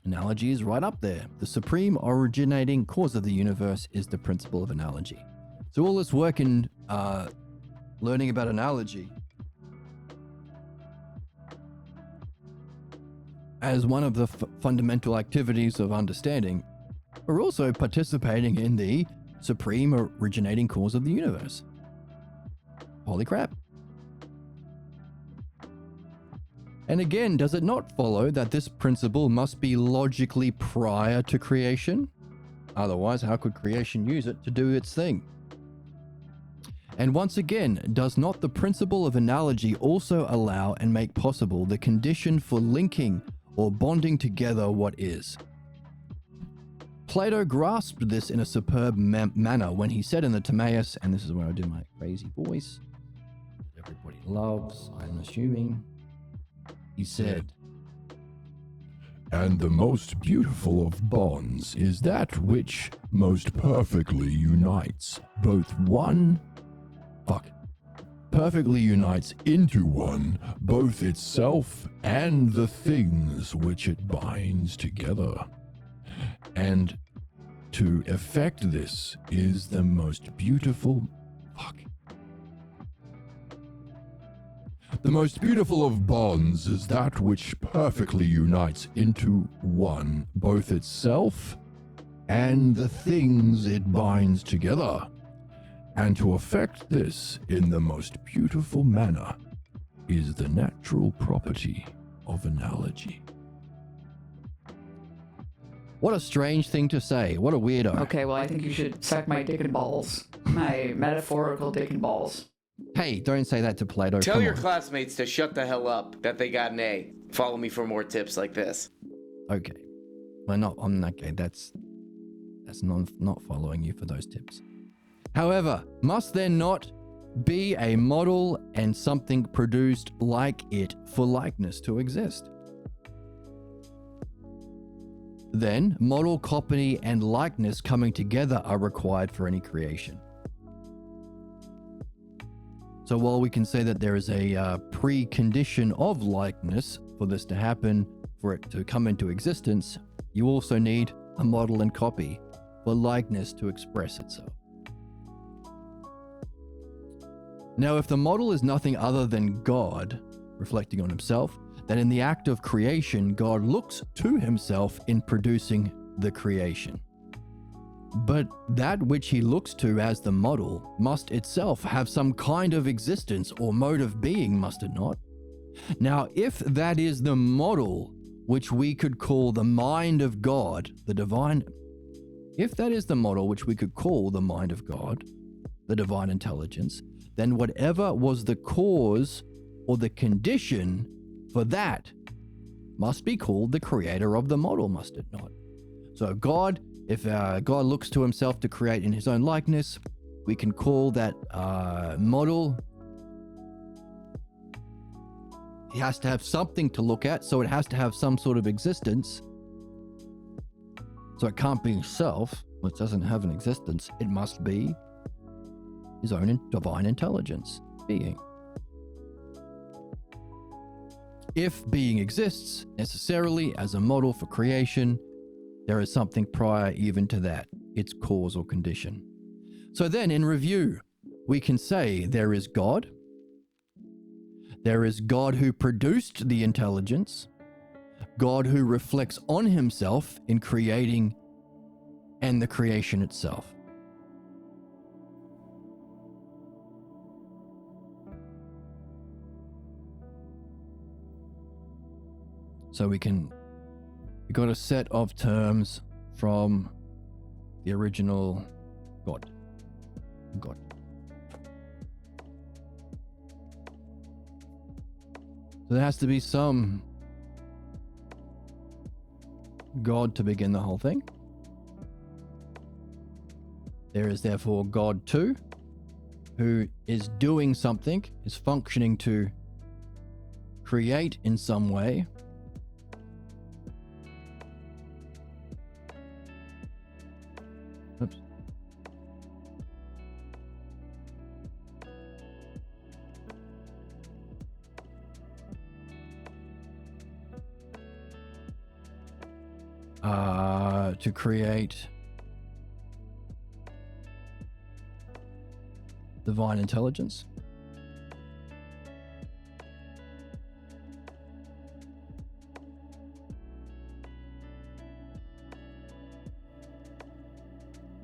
Analogy is right up there. The supreme originating cause of the universe is the principle of analogy. So all this work in learning about analogy as one of the fundamental activities of understanding, we're also participating in the supreme originating cause of the universe. Holy crap. And again, does it not follow that this principle must be logically prior to creation? Otherwise, how could creation use it to do its thing? And once again, does not the principle of analogy also allow and make possible the condition for linking or bonding together what is? Plato grasped this in a superb manner when he said in the Timaeus, and this is where I do my crazy voice, that everybody loves, I'm assuming. He said, And the most beautiful of bonds is that which most perfectly unites perfectly unites into one both itself and the things which it binds together. And to effect this is the most beautiful The most beautiful of bonds is that which perfectly unites into one both itself and the things it binds together. And to effect this in the most beautiful manner is the natural property of analogy. what a strange thing to say. What a weirdo. Okay, well, I think you should suck my dick and balls. My metaphorical dick and balls. Hey, don't say that to Plato. Tell Come your on. classmates to shut the hell up, that they got an A. Follow me for more tips like this. Okay. Well, not on okay, that's not following you for those tips. However, must there not be a model and something produced like it for likeness to exist? Then, model, copy, and likeness coming together are required for any creation. So while we can say that there is a precondition of likeness for this to happen, for it to come into existence, you also need a model and copy for likeness to express itself. Now, if the model is nothing other than God reflecting on himself, then in the act of creation, God looks to himself in producing the creation. But that which he looks to as the model must itself have some kind of existence or mode of being, must it not? Now, if that is the model which we could call the mind of God, the divine, if that is the model which we could call the mind of God, the divine intelligence, then whatever was the cause or the condition for that must be called the creator of the model, must it not? So God, if God looks to himself to create in his own likeness, we can call that model. He has to have something to look at, so it has to have some sort of existence. So it can't be self, which doesn't have an existence. It must be his own divine intelligence, being. If being exists necessarily as a model for creation, there is something prior even to that, its cause or condition. So then, in review, we can say there is God. There is God who produced the intelligence, God who reflects on himself in creating, and the creation itself. So we got a set of terms from the original God. So there has to be some God to begin the whole thing. There is therefore God 2, who is doing something, is functioning to create in some way. Oops. To create divine intelligence.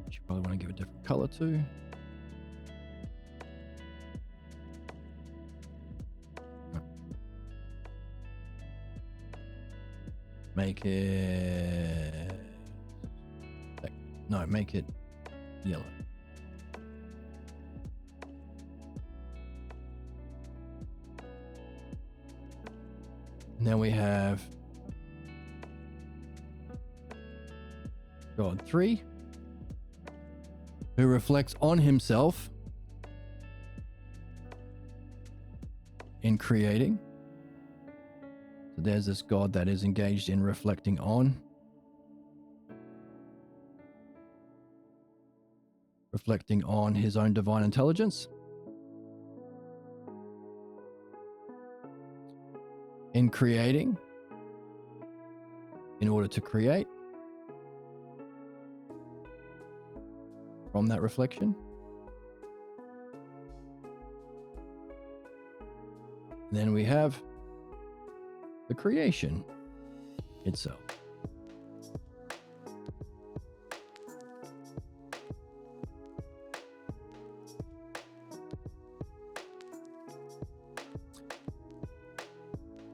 Should probably want to give a different color too. Make it... No, make it yellow. Then we have God 3, who reflects on himself in creating. So there's this God that is engaged in reflecting on, his own divine intelligence, in creating, in order to create from that reflection. Then we have the creation itself.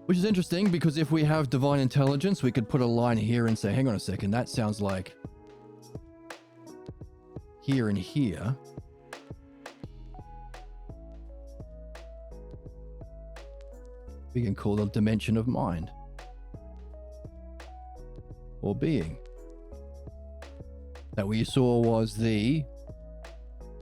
Which is interesting because if we have divine intelligence, we could put a line here and say, hang on a second, that sounds like here and here. We can call the dimension of mind or being. That we saw was the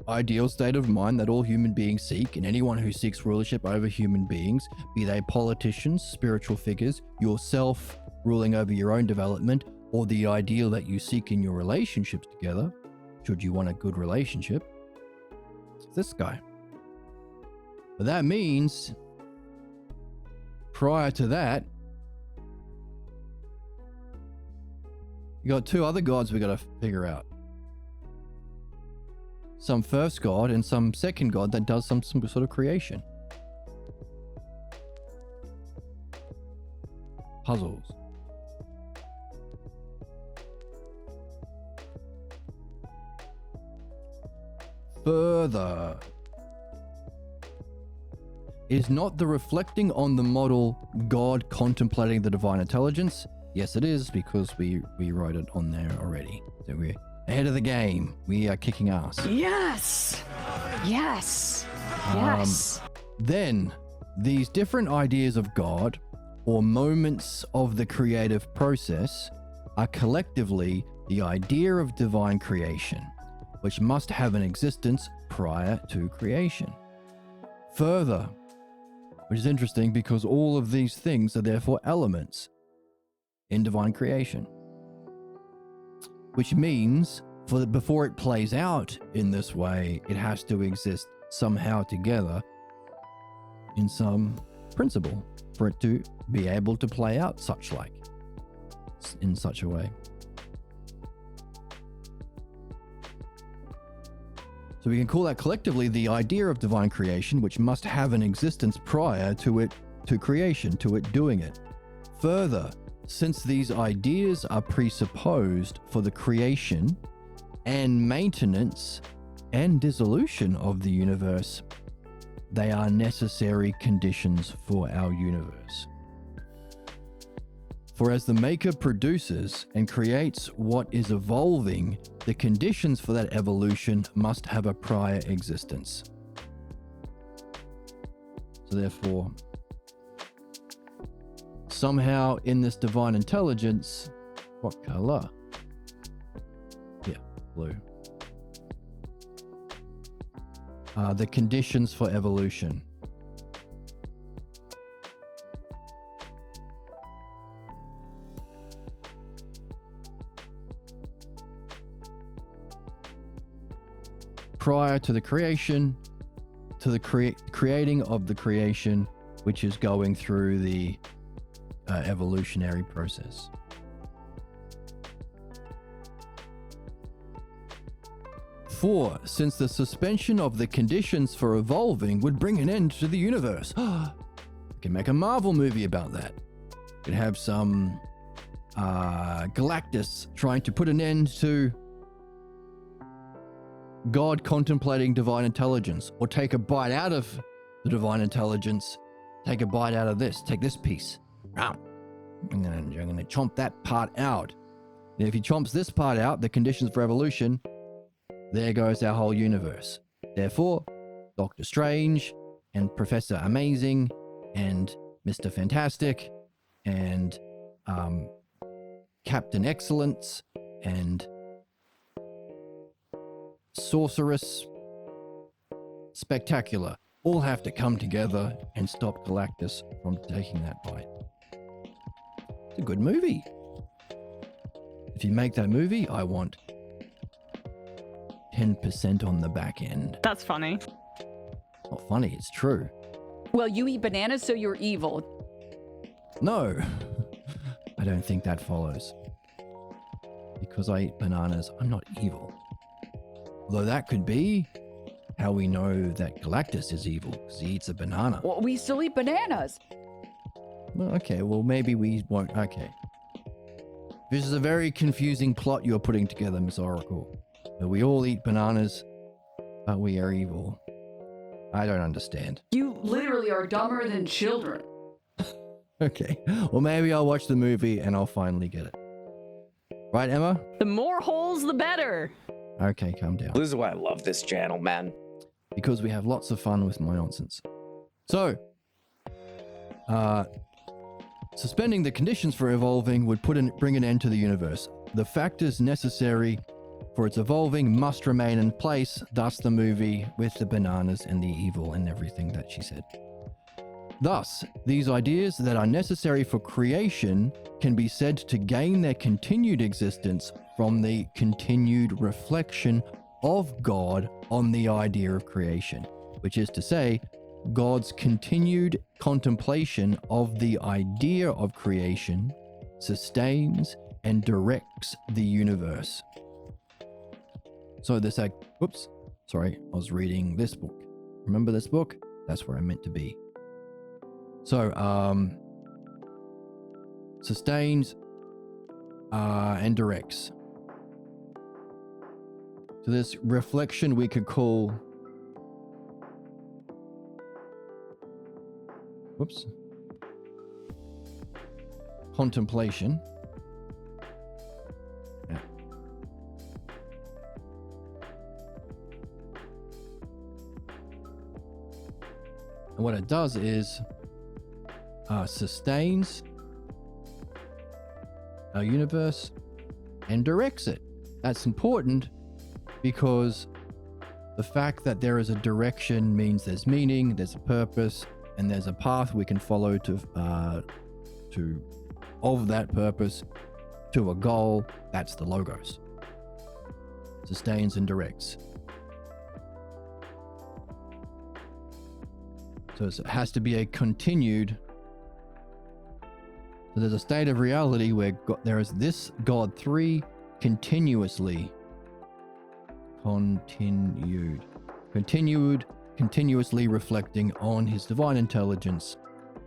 ideal state of mind that all human beings seek, and anyone who seeks rulership over human beings, be they politicians, spiritual figures, yourself ruling over your own development, or the ideal that you seek in your relationships together, should you want a good relationship, it's this guy. But that means prior to that, you got two other gods we got to figure out. Some first god and some second god that does some sort of creation. Puzzles. Further. Is not the reflecting on the model God contemplating the divine intelligence? Yes, it is, because we wrote it on there already. So we're ahead of the game. We are kicking ass. Yes. Yes. Yes. Then, these different ideas of God, or moments of the creative process, are collectively the idea of divine creation, which must have an existence prior to creation. Further, which is interesting because all of these things are therefore elements in divine creation. Which means before it plays out in this way, it has to exist somehow together in some principle for it to be able to play out in such a way. So we can call that collectively the idea of divine creation, which must have an existence prior to creation, to it doing it. Further, since these ideas are presupposed for the creation and maintenance and dissolution of the universe, they are necessary conditions for our universe. For as the Maker produces and creates what is evolving, the conditions for that evolution must have a prior existence. So therefore, somehow in this divine intelligence, what color? Yeah, blue. The conditions for evolution. Prior to the creation, to the creating of the creation, which is going through the evolutionary process. For, since the suspension of the conditions for evolving would bring an end to the universe. We can make a Marvel movie about that. We could have some Galactus trying to put an end to God contemplating divine intelligence, or take a bite out of the divine intelligence, take a bite out of this, take this piece. I'm gonna chomp that part out. And if he chomps this part out, the conditions for evolution, there goes our whole universe. Therefore, Doctor Strange and Professor Amazing and Mr. Fantastic and Captain Excellence and Sorceress Spectacular all have to come together and stop Galactus from taking that bite. It's a good movie. If you make that movie, I want 10% on the back end. That's funny. Not funny, it's true. Well, you eat bananas, so you're evil. No, I don't think that follows. Because I eat bananas, I'm not evil. Although that could be how we know that Galactus is evil, because he eats a banana. Well, we still eat bananas. Well, okay, well, maybe we won't. Okay. This is a very confusing plot you're putting together, Miss Oracle. That we all eat bananas, but we are evil. I don't understand. You literally are dumber than children. Okay, well, maybe I'll watch the movie and I'll finally get it. Right, Emma? The more holes, the better. Okay, calm down. This is why I love this channel, man. Because we have lots of fun with my nonsense. So, suspending the conditions for evolving would bring an end to the universe. The factors necessary for its evolving must remain in place, thus the movie with the bananas and the evil and everything that she said. Thus, these ideas that are necessary for creation can be said to gain their continued existence from the continued reflection of God on the idea of creation, which is to say, God's continued contemplation of the idea of creation sustains and directs the universe. So this I was reading this book. Remember this book? That's where I meant to be. So, sustains and directs. So this reflection we could call contemplation. Yeah. And what it does is sustains our universe and directs it. That's important because the fact that there is a direction means there's meaning, there's a purpose, and there's a path we can follow to of that purpose to a goal. That's the logos. Sustains and directs. So it has to be a continued. So there's a state of reality where there is this God 3 continuously continuously reflecting on his divine intelligence,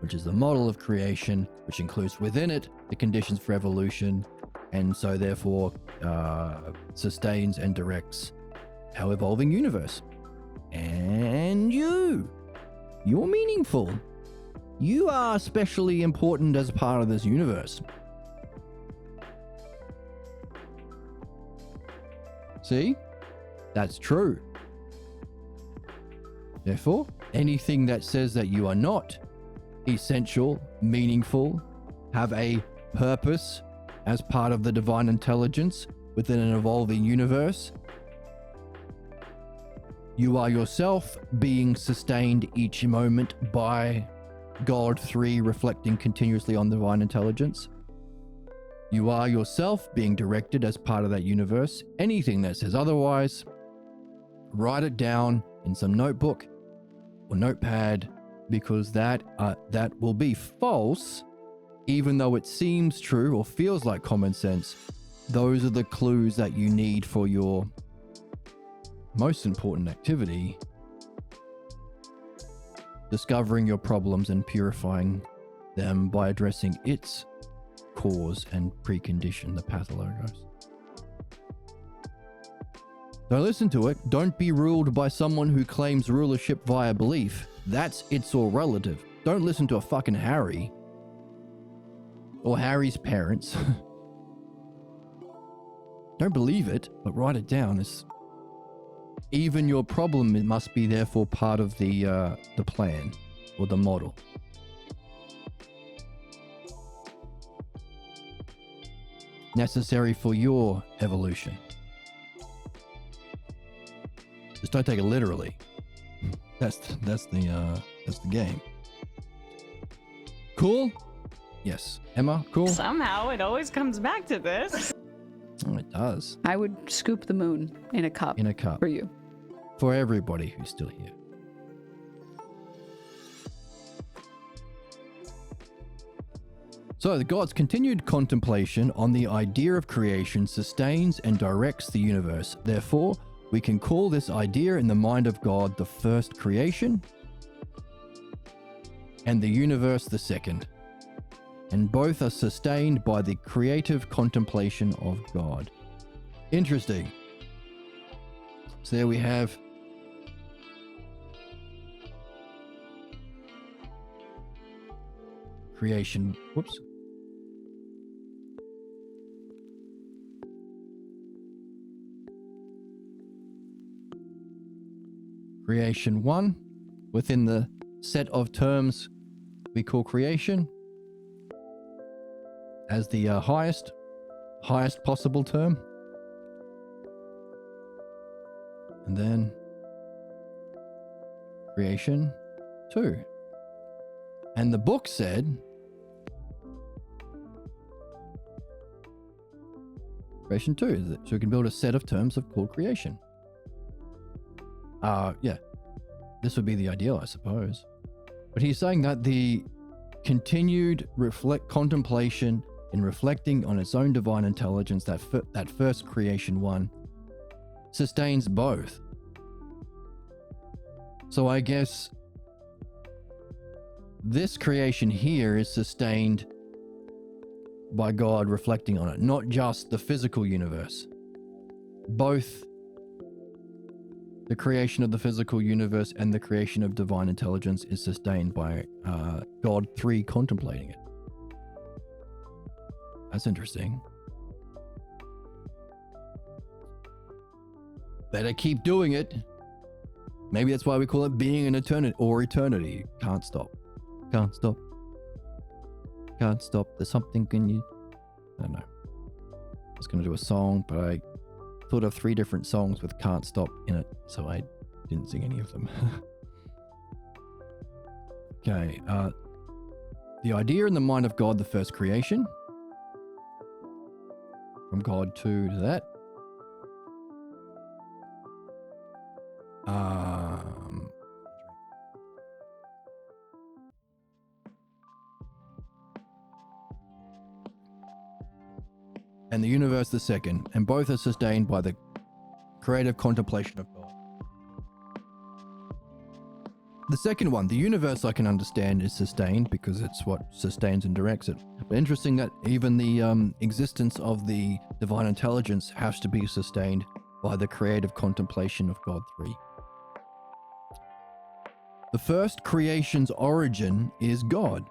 which is the model of creation, which includes within it the conditions for evolution, and so therefore sustains and directs our evolving universe. And you're meaningful. You are especially important as part of this universe. See? That's true. Therefore, anything that says that you are not essential, meaningful, have a purpose as part of the divine intelligence within an evolving universe, you are yourself being sustained each moment by God 3 reflecting continuously on divine intelligence. You are yourself being directed as part of that universe. Anything that says otherwise, write it down in some notebook or notepad, because that will be false, even though it seems true or feels like common sense. Those are the clues that you need for your most important activity: discovering your problems and purifying them by addressing its cause and precondition, the pathologos. So listen to it. Don't be ruled by someone who claims rulership via belief. That's it's all relative. Don't listen to a fucking Harry or Harry's parents. Don't believe it, but write it down. Even your problem, it must be therefore part of the plan or the model. necessary for your evolution. Just don't take it literally. That's the game. Cool? Yes. Emma, cool? Somehow it always comes back to this. Oh, it does. I would scoop the moon in a cup In a cup. for you. For everybody who's still here. So, the God's continued contemplation on the idea of creation sustains and directs the universe. Therefore, we can call this idea in the mind of God the first creation, and the universe the second. And both are sustained by the creative contemplation of God. Interesting. So there we have creation. Whoops. Creation 1 within the set of terms we call creation as the highest possible term. And then creation 2. And the book said creation 2 is so we can build a set of terms of called creation. Yeah, this would be the ideal, I suppose. But he's saying that the continued contemplation in reflecting on its own divine intelligence, that first creation 1, sustains both. So I guess this creation here is sustained by God reflecting on it, not just the physical universe. Both the creation of the physical universe and the creation of divine intelligence is sustained by God 3 contemplating it. That's interesting. Better keep doing it. Maybe that's why we call it being an eternity or eternity. Can't stop. Can't stop. Can't stop. There's something in you. I don't know. I was going to do a song, but I thought of 3 different songs with can't stop in it, so I didn't sing any of them. Okay. The idea in the mind of God, the first creation. From God 2 to that. And the universe the second, and both are sustained by the creative contemplation of God. The second one, the universe, I can understand is sustained because it's what sustains and directs it. But interesting that even the existence of the divine intelligence has to be sustained by the creative contemplation of God 3. The first creation's origin is God,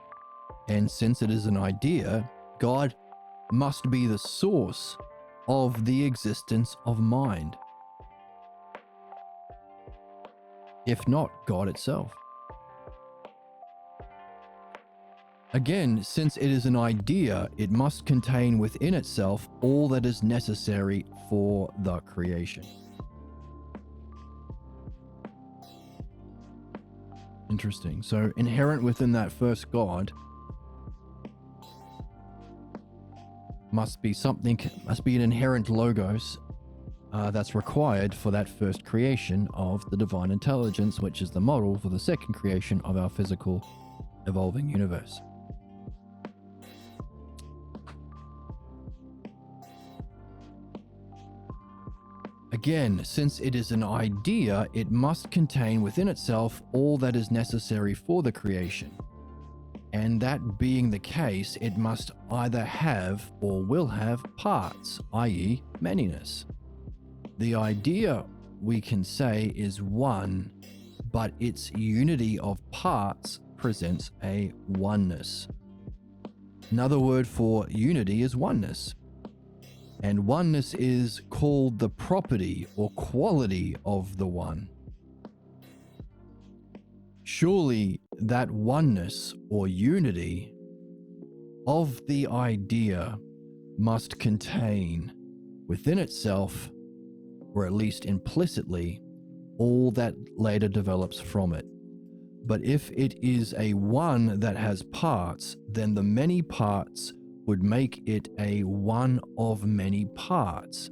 and since it is an idea, God must be the source of the existence of mind, if not God itself. Again, since it is an idea, it must contain within itself all that is necessary for the creation. Interesting. So inherent within that first God must be an inherent logos that's required for that first creation of the divine intelligence, which is the model for the second creation of our physical evolving universe. Again, since it is an idea, it must contain within itself all that is necessary for the creation. And that being the case, it must either have or will have parts, i.e., manyness. The idea, we can say, is one, but its unity of parts presents a oneness. Another word for unity is oneness. And oneness is called the property or quality of the one. Surely that oneness or unity of the idea must contain within itself, or at least implicitly, all that later develops from it. But if it is a one that has parts, then the many parts would make it a one of many parts,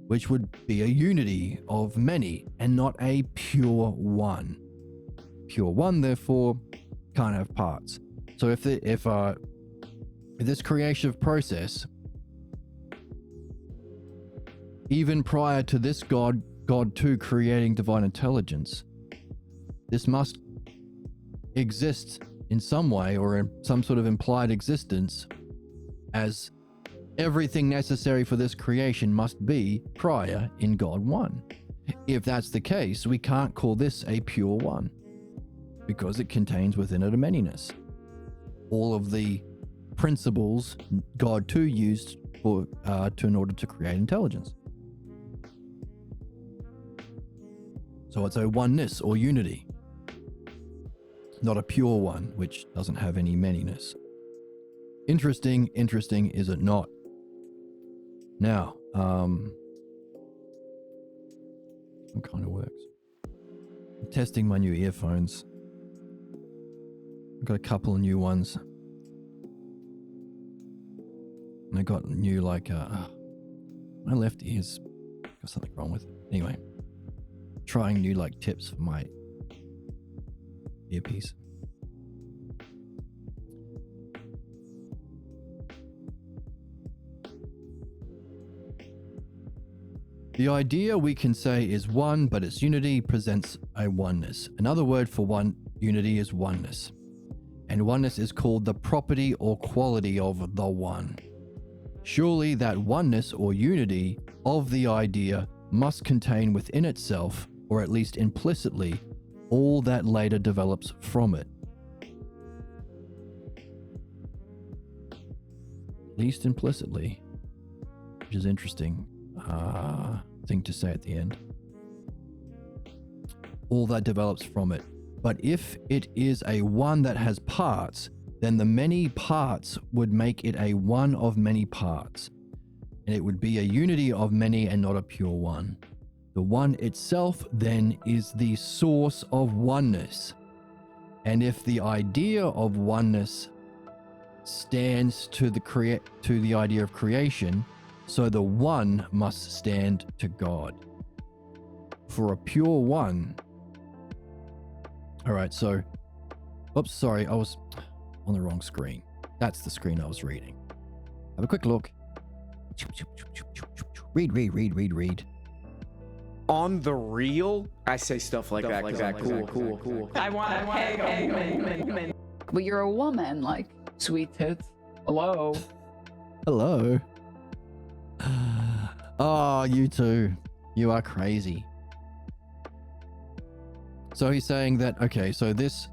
which would be a unity of many and not a pure one. Pure one, therefore, can't have parts. So if this creative process, even prior to this God 2 creating divine intelligence, this must exist in some way or in some sort of implied existence, as everything necessary for this creation must be prior in God 1. If that's the case, we can't call this a pure one, because it contains within it a manyness. All of the principles God 2 used in order to create intelligence. So it's a oneness or unity, not a pure one, which doesn't have any manyness. Interesting, is it not? Now, it kind of works. I'm testing my new earphones. I've got a couple of new ones. And I got new, like, my left ear's got something wrong with it. Anyway, trying new, like, tips for my earpiece. The idea, we can say, is one, but its unity presents a oneness. Another word for unity is oneness. And oneness is called the property or quality of the one. Surely that oneness or unity of the idea must contain within itself, or at least implicitly, all that later develops from it. At least implicitly, which is interesting. Thing to say at the end. All that develops from it. But if it is a one that has parts, then the many parts would make it a one of many parts. And it would be a unity of many and not a pure one. The one itself then is the source of oneness. And if the idea of oneness stands to the idea of creation, so the one must stand to God. For a pure one. All right, so, oops, sorry, I was on the wrong screen. That's the screen I was reading. Have a quick look. Read. On the real, I say stuff like that. Cool. I want to peg. But you're a woman, like, Sweet tits. Hello. Hello. Oh, you two. You are crazy. So he's saying that, okay, so this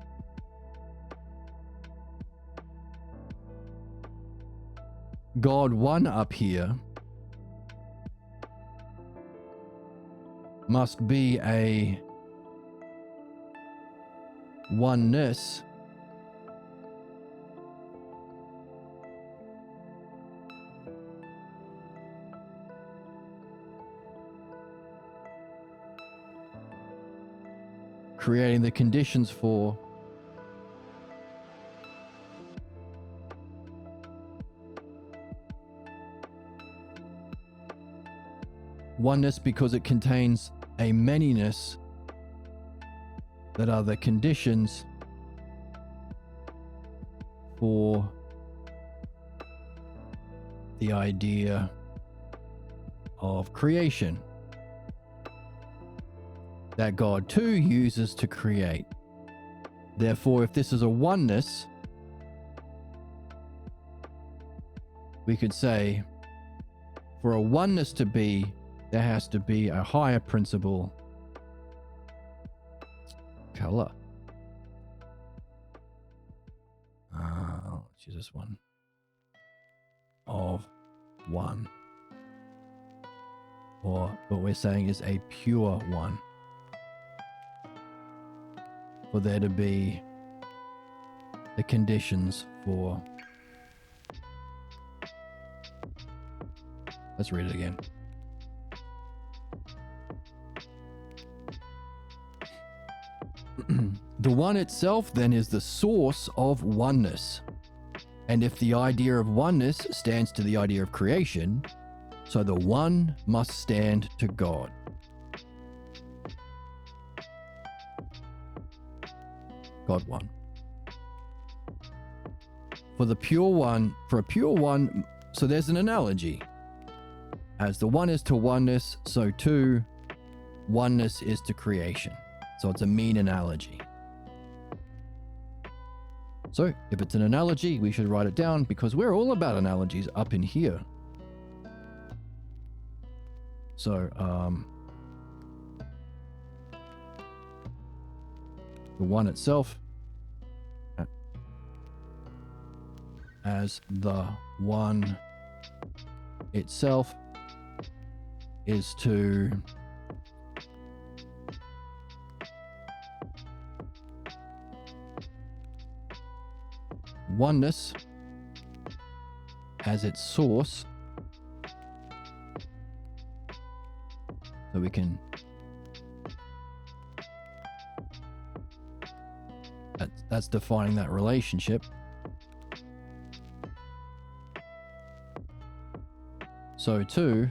God 1 up here must be a oneness creating the conditions for oneness, because it contains a manyness that are the conditions for the idea of creation that God 2 uses to create. Therefore, if this is a oneness, we could say for a oneness to be, there has to be a higher principle, color. Let's use this one. Of one. Or what we're saying is a pure one. For there to be the conditions for Let's read it again. The one itself then is the source of oneness. And if the idea of oneness stands to the idea of creation, so the one must stand to God. God one. For a pure one, so there's an analogy. As the one is to oneness, so too oneness is to creation. So it's a mean analogy. So if it's an analogy, we should write it down because we're all about analogies up in here. So, the one itself as the one itself is to oneness as its source, so we can that's defining that relationship. So too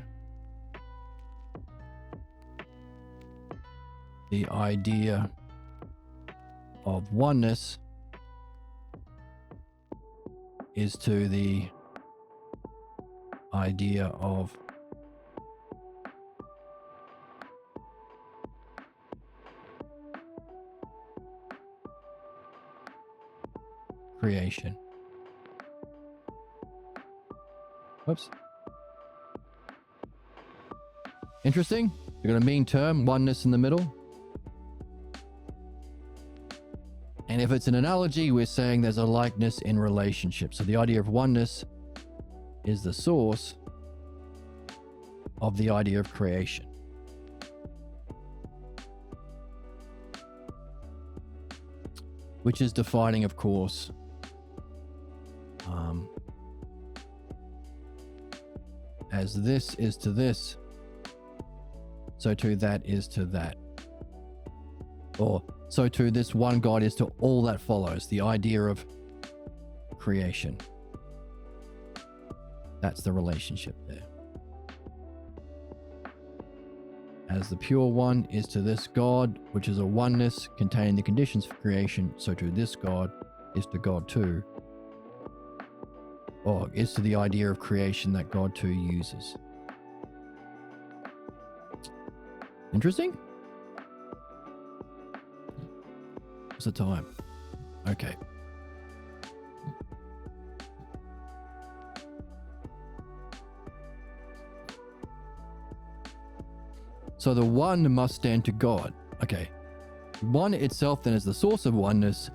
the idea of oneness is to the idea of creation. Whoops. Interesting. We've got a mean term, oneness in the middle. And if it's an analogy, we're saying there's a likeness in relationship. So the idea of oneness is the source of the idea of creation. Which is defining, of course, as this is to this, so too that is to that. Or so too this one God is to all that follows, the idea of creation. That's the relationship there. As the pure one is to this God, which is a oneness containing the conditions for creation, so too this God is to God too, or is to the idea of creation that God too uses. Interesting? What's the time? Okay. So the one must stand to God. Okay. One itself then is the source of oneness,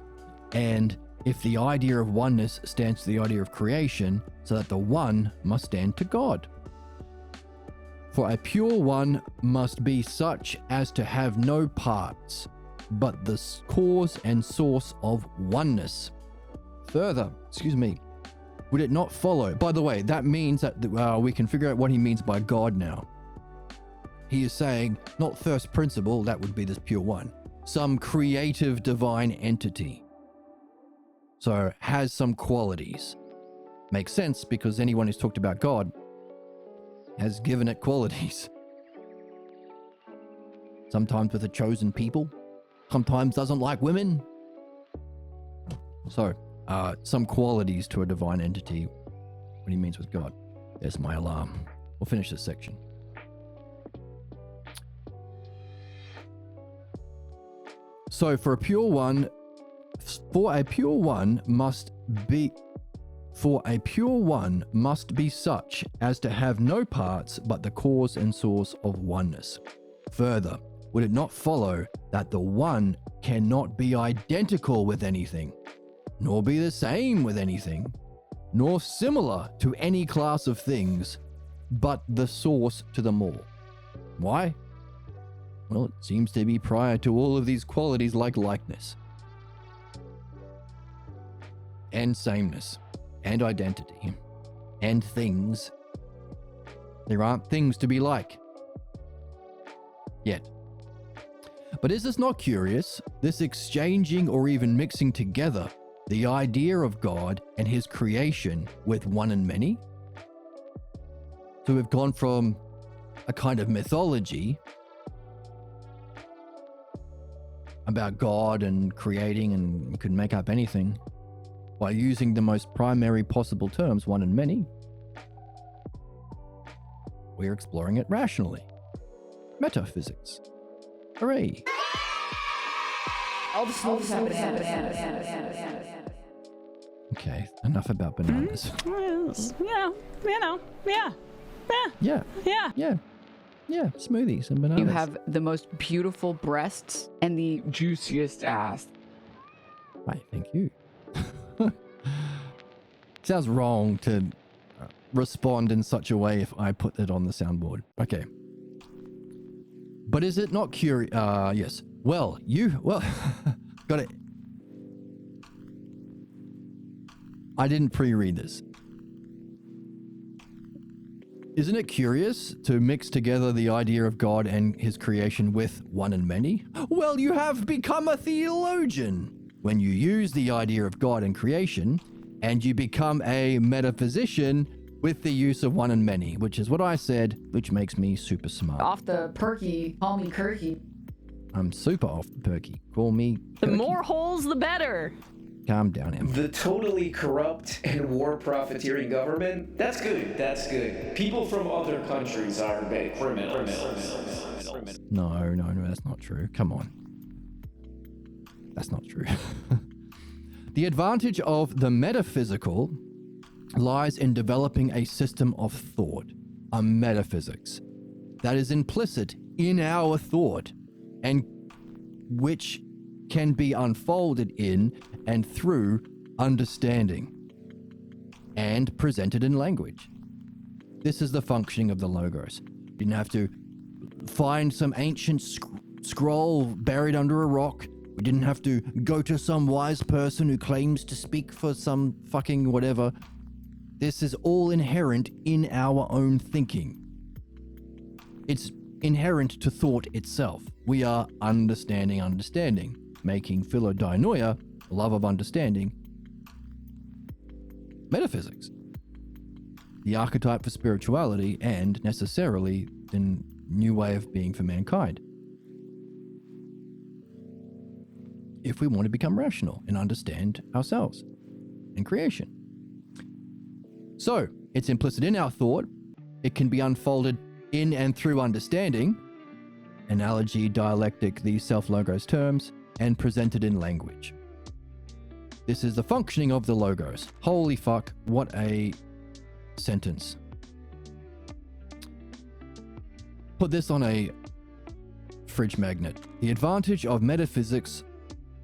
and if the idea of oneness stands to the idea of creation, so that the one must stand to God. For a pure one must be such as to have no parts, but the cause and source of oneness. Further, would it not follow? By the way, that means that we can figure out what he means by God now. He is saying, not first principle, that would be this pure one, some creative divine entity. So has some qualities. Makes sense because anyone who's talked about God has given it qualities. Sometimes with a chosen people, sometimes doesn't like women. So, some qualities to a divine entity, what he means with God. There's my alarm. We'll finish this section. So for a pure one must be such as to have no parts but the cause and source of oneness. Further, would it not follow that the one cannot be identical with anything, nor be the same with anything, nor similar to any class of things, but the source to them all? Why? Well, it seems to be prior to all of these qualities like likeness, and sameness, and identity, and things, There aren't things to be like. Yet. But is this not curious? This exchanging or even mixing together the idea of God and his creation with one and many? So we've gone from a kind of mythology about God and creating and you could make up anything by using the most primary possible terms, one and many. We're exploring it rationally. Metaphysics. Hooray. Okay, enough about bananas. Yeah. Yeah, smoothies and bananas. You have the most beautiful breasts and the Juiciest ass. Why, thank you. Sounds wrong to respond in such a way if I put it on the soundboard. Okay. But is it not curious? Yes. Well, got it. I didn't pre-read this. Isn't it curious to mix together the idea of God and his creation with one and many? Well, you have become a theologian when you use the idea of God and creation, and you become a metaphysician with the use of one and many, which is what I said, which makes me super smart. Off the perky, call me Kirky. I'm super off the perky. Call me the Kirky. more holes, the better. Calm down, Em. The totally corrupt and war profiteering government, that's good, that's good. People from other countries are bad criminals. No, that's not true. Come on. That's not true. The advantage of the metaphysical lies in developing a system of thought, a metaphysics, that is implicit in our thought and which can be unfolded in and through understanding and presented in language. This is the functioning of the logos. You didn't have to find some ancient scroll buried under a rock. We didn't have to go to some wise person who claims to speak for some fucking whatever. This is all inherent in our own thinking. It's inherent to thought itself. We are understanding, making philodinoia, love of understanding, metaphysics, the archetype for spirituality and necessarily the new way of being for mankind. If we want to become rational and understand ourselves and creation. So, it's implicit in our thought. It can be unfolded in and through understanding, analogy, dialectic, these self-logos terms, and presented in language. This is the functioning of the logos. Holy fuck, what a sentence. Put this on a fridge magnet. The advantage of metaphysics,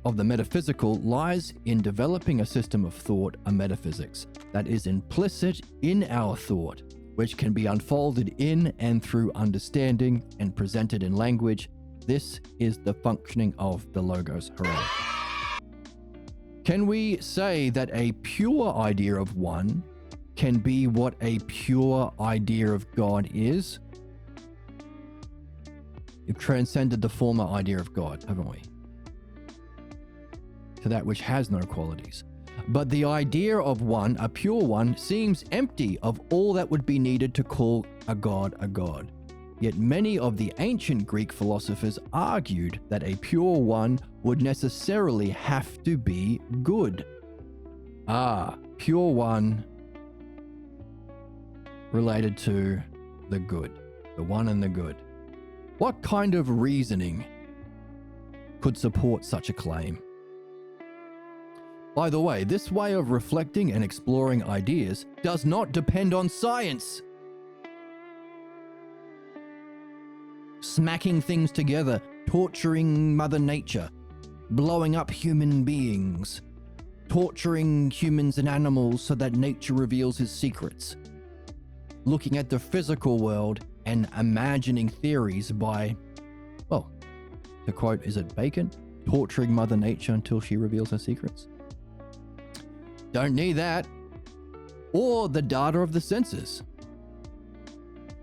of the metaphysical, lies in developing a system of thought, a metaphysics, that is implicit in our thought, which can be unfolded in and through understanding and presented in language. This is the functioning of the logos. Hooray. Can we say that a pure idea of one can be what a pure idea of God is? We've transcended the former idea of God, haven't we? To that which has no qualities. But the idea of one, a pure one, seems empty of all that would be needed to call a god a god. Yet many of the ancient Greek philosophers argued that a pure one would necessarily have to be good. Pure one related to the good, the one and the good. What kind of reasoning could support such a claim? By the way, this way of reflecting and exploring ideas does not depend on science. Smacking things together, torturing Mother Nature, blowing up human beings, torturing humans and animals so that nature reveals his secrets, looking at the physical world and imagining theories by, well, to quote, is it Bacon? Torturing Mother Nature until she reveals her secrets. Don't need that. Or the data of the senses.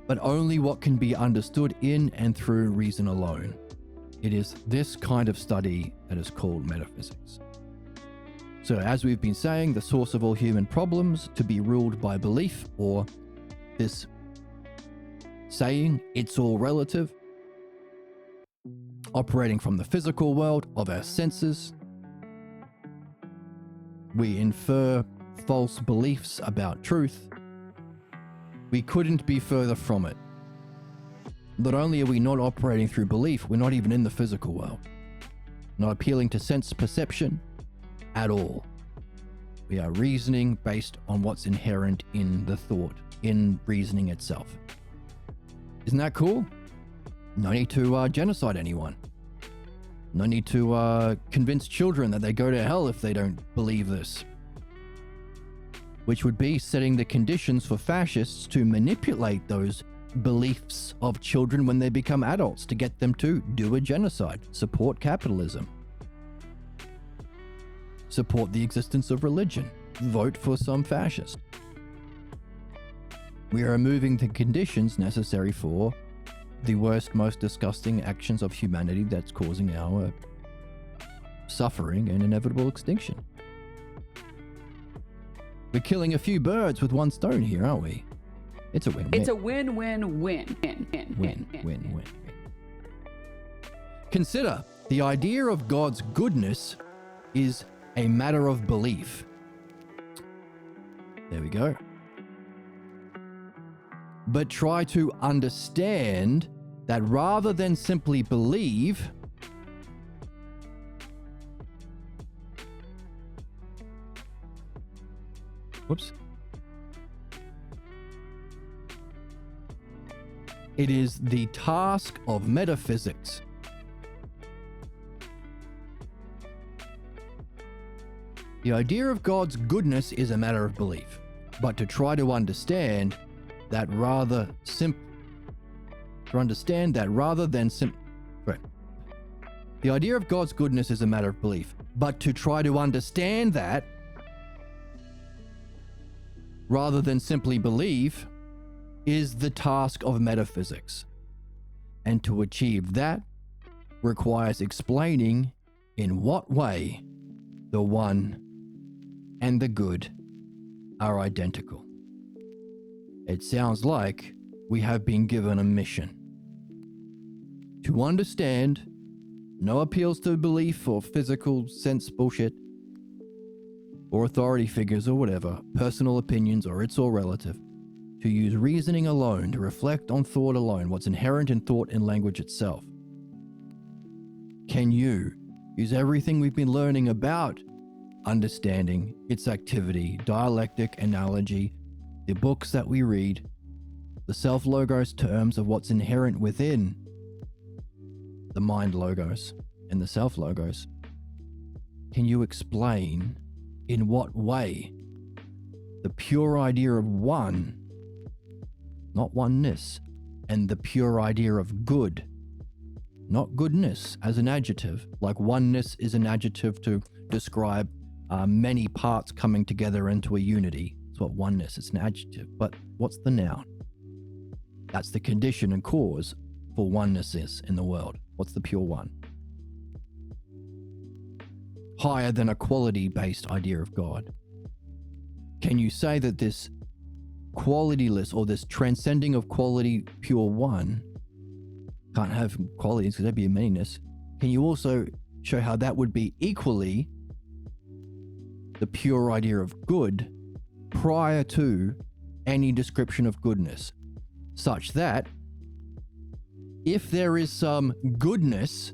but only what can be understood in and through reason alone. It is this kind of study that is called metaphysics. So, as we've been saying, the source of all human problems to be ruled by belief, or this saying, it's all relative, operating from the physical world of our senses, we infer false beliefs about truth. We couldn't be further from it. Not only are we not operating through belief, we're not even in the physical world. Not appealing to sense perception at all. We are reasoning based on what's inherent in the thought, in reasoning itself. Isn't that cool? No need to genocide anyone. No need to convince children that they go to hell if they don't believe this. Which would be setting the conditions for fascists to manipulate those beliefs of children when they become adults to get them to do a genocide, support capitalism, support the existence of religion, vote for some fascist. We are removing the conditions necessary for the worst, most disgusting actions of humanity that's causing our suffering and inevitable extinction. We're killing a few birds with one stone here, aren't we? It's a win-win. It's a win-win-win. Win. Consider the idea of God's goodness is a matter of belief. There we go. But try to understand that rather than simply believe, it is the task of metaphysics the idea of God's goodness is a matter of belief, but to try to understand that rather than the idea of God's goodness is a matter of belief, but to try to understand that rather than simply believe is the task of metaphysics. And to achieve that requires explaining in what way the one and the good are identical. It sounds like we have been given a mission to understand, no appeals to belief or physical sense bullshit, or authority figures or whatever, personal opinions or it's all relative, to use reasoning alone, to reflect on thought alone, what's inherent in thought and language itself. Can you use everything we've been learning about understanding, its activity, dialectic, analogy, the books that we read, the self-logos terms of what's inherent within the mind logos and the self-logos? Can you explain in what way the pure idea of one, not oneness, and the pure idea of good, not goodness as an adjective, like oneness is an adjective to describe many parts coming together into a unity. It's what oneness is, an adjective. But what's the noun? That's the condition and cause for oneness is in the world. What's the pure one? Higher than a quality-based idea of God. Can you say that this qualityless or this transcending of quality pure one can't have qualities because that'd be a meanness? Can you also show how that would be equally the pure idea of good prior to any description of goodness, such that if there is some goodness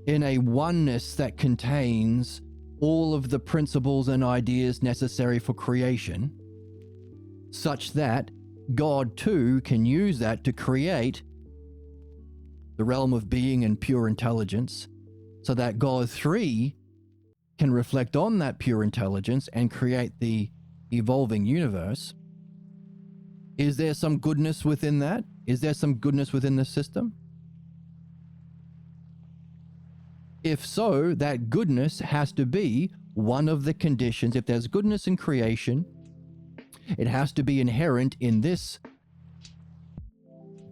in a oneness that contains all of the principles and ideas necessary for creation, such that God too can use that to create the realm of being and pure intelligence, so that God 3 can reflect on that pure intelligence and create the evolving universe. Is there some goodness within that? Is there some goodness within the system? If so, that goodness has to be one of the conditions. If there's goodness in creation, it has to be inherent in this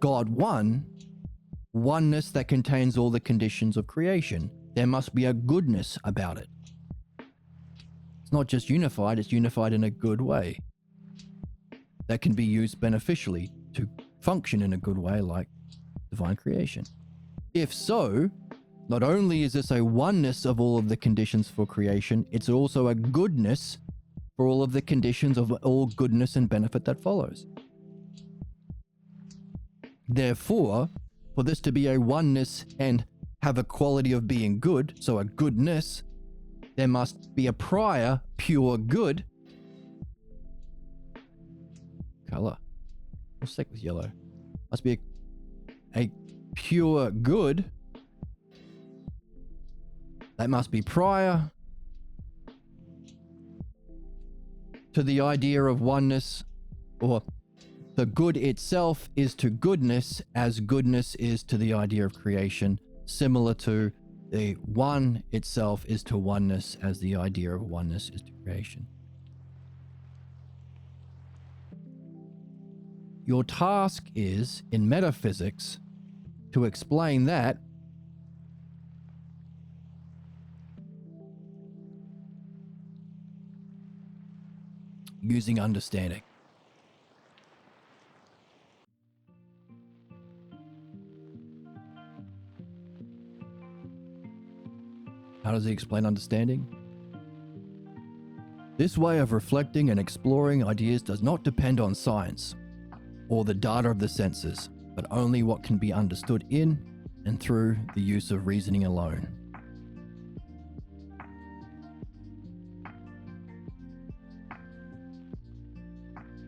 God one, oneness that contains all the conditions of creation. There must be a goodness about it. It's not just unified, it's unified in a good way that can be used beneficially to function in a good way like divine creation. If so, not only is this a oneness of all of the conditions for creation, it's also a goodness for all of the conditions of all goodness and benefit that follows. Therefore, for this to be a oneness and have a quality of being good, so a goodness, there must be a prior pure good. Color. We'll stick with yellow. Must be a pure good that must be prior to the idea of oneness, or the good itself is to goodness as goodness is to the idea of creation, similar to the one itself is to oneness as the idea of oneness is to creation. Your task is, in metaphysics, to explain that using understanding. How does he explain understanding? This way of reflecting and exploring ideas does not depend on science or the data of the senses, but only what can be understood in and through the use of reasoning alone.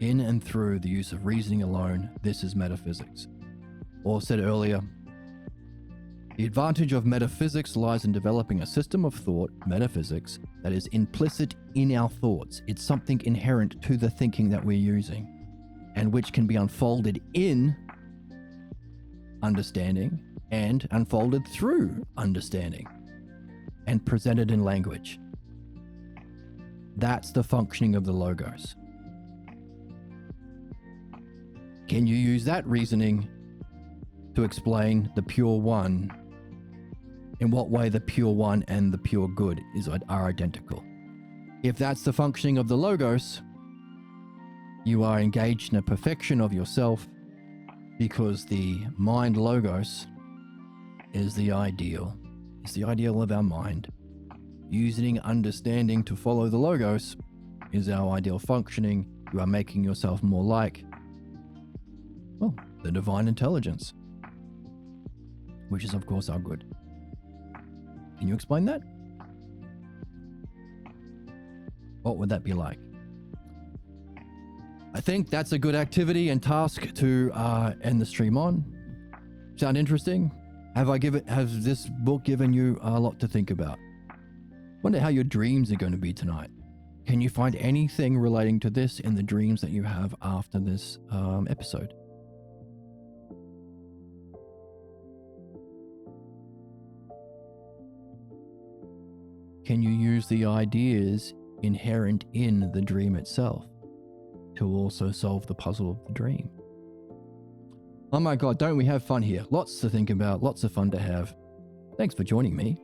In and through the use of reasoning alone, this is metaphysics. Or said earlier, the advantage of metaphysics lies in developing a system of thought, metaphysics, that is implicit in our thoughts. It's something inherent to the thinking that we're using, and which can be unfolded in understanding and unfolded through understanding and presented in language. That's the functioning of the logos. Can you use that reasoning to explain the pure one? In what way the pure one and the pure good are identical? If that's the functioning of the logos, you are engaged in a perfection of yourself, because the mind logos is the ideal. It's the ideal of our mind. Using understanding to follow the logos is our ideal functioning. You are making yourself more like, well, the divine intelligence, which is of course our good. Can you explain that? What would that be like? I think that's a good activity and task to end the stream on. Sound interesting? Has this book given you a lot to think about? Wonder how your dreams are going to be tonight. Can you find anything relating to this in the dreams that you have after this episode? Can you use the ideas inherent in the dream itself to also solve the puzzle of the dream? Oh my God, don't we have fun here? Lots to think about, lots of fun to have. Thanks for joining me,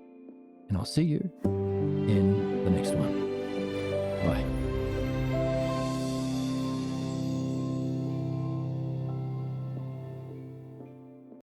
and I'll see you in the next one. Bye.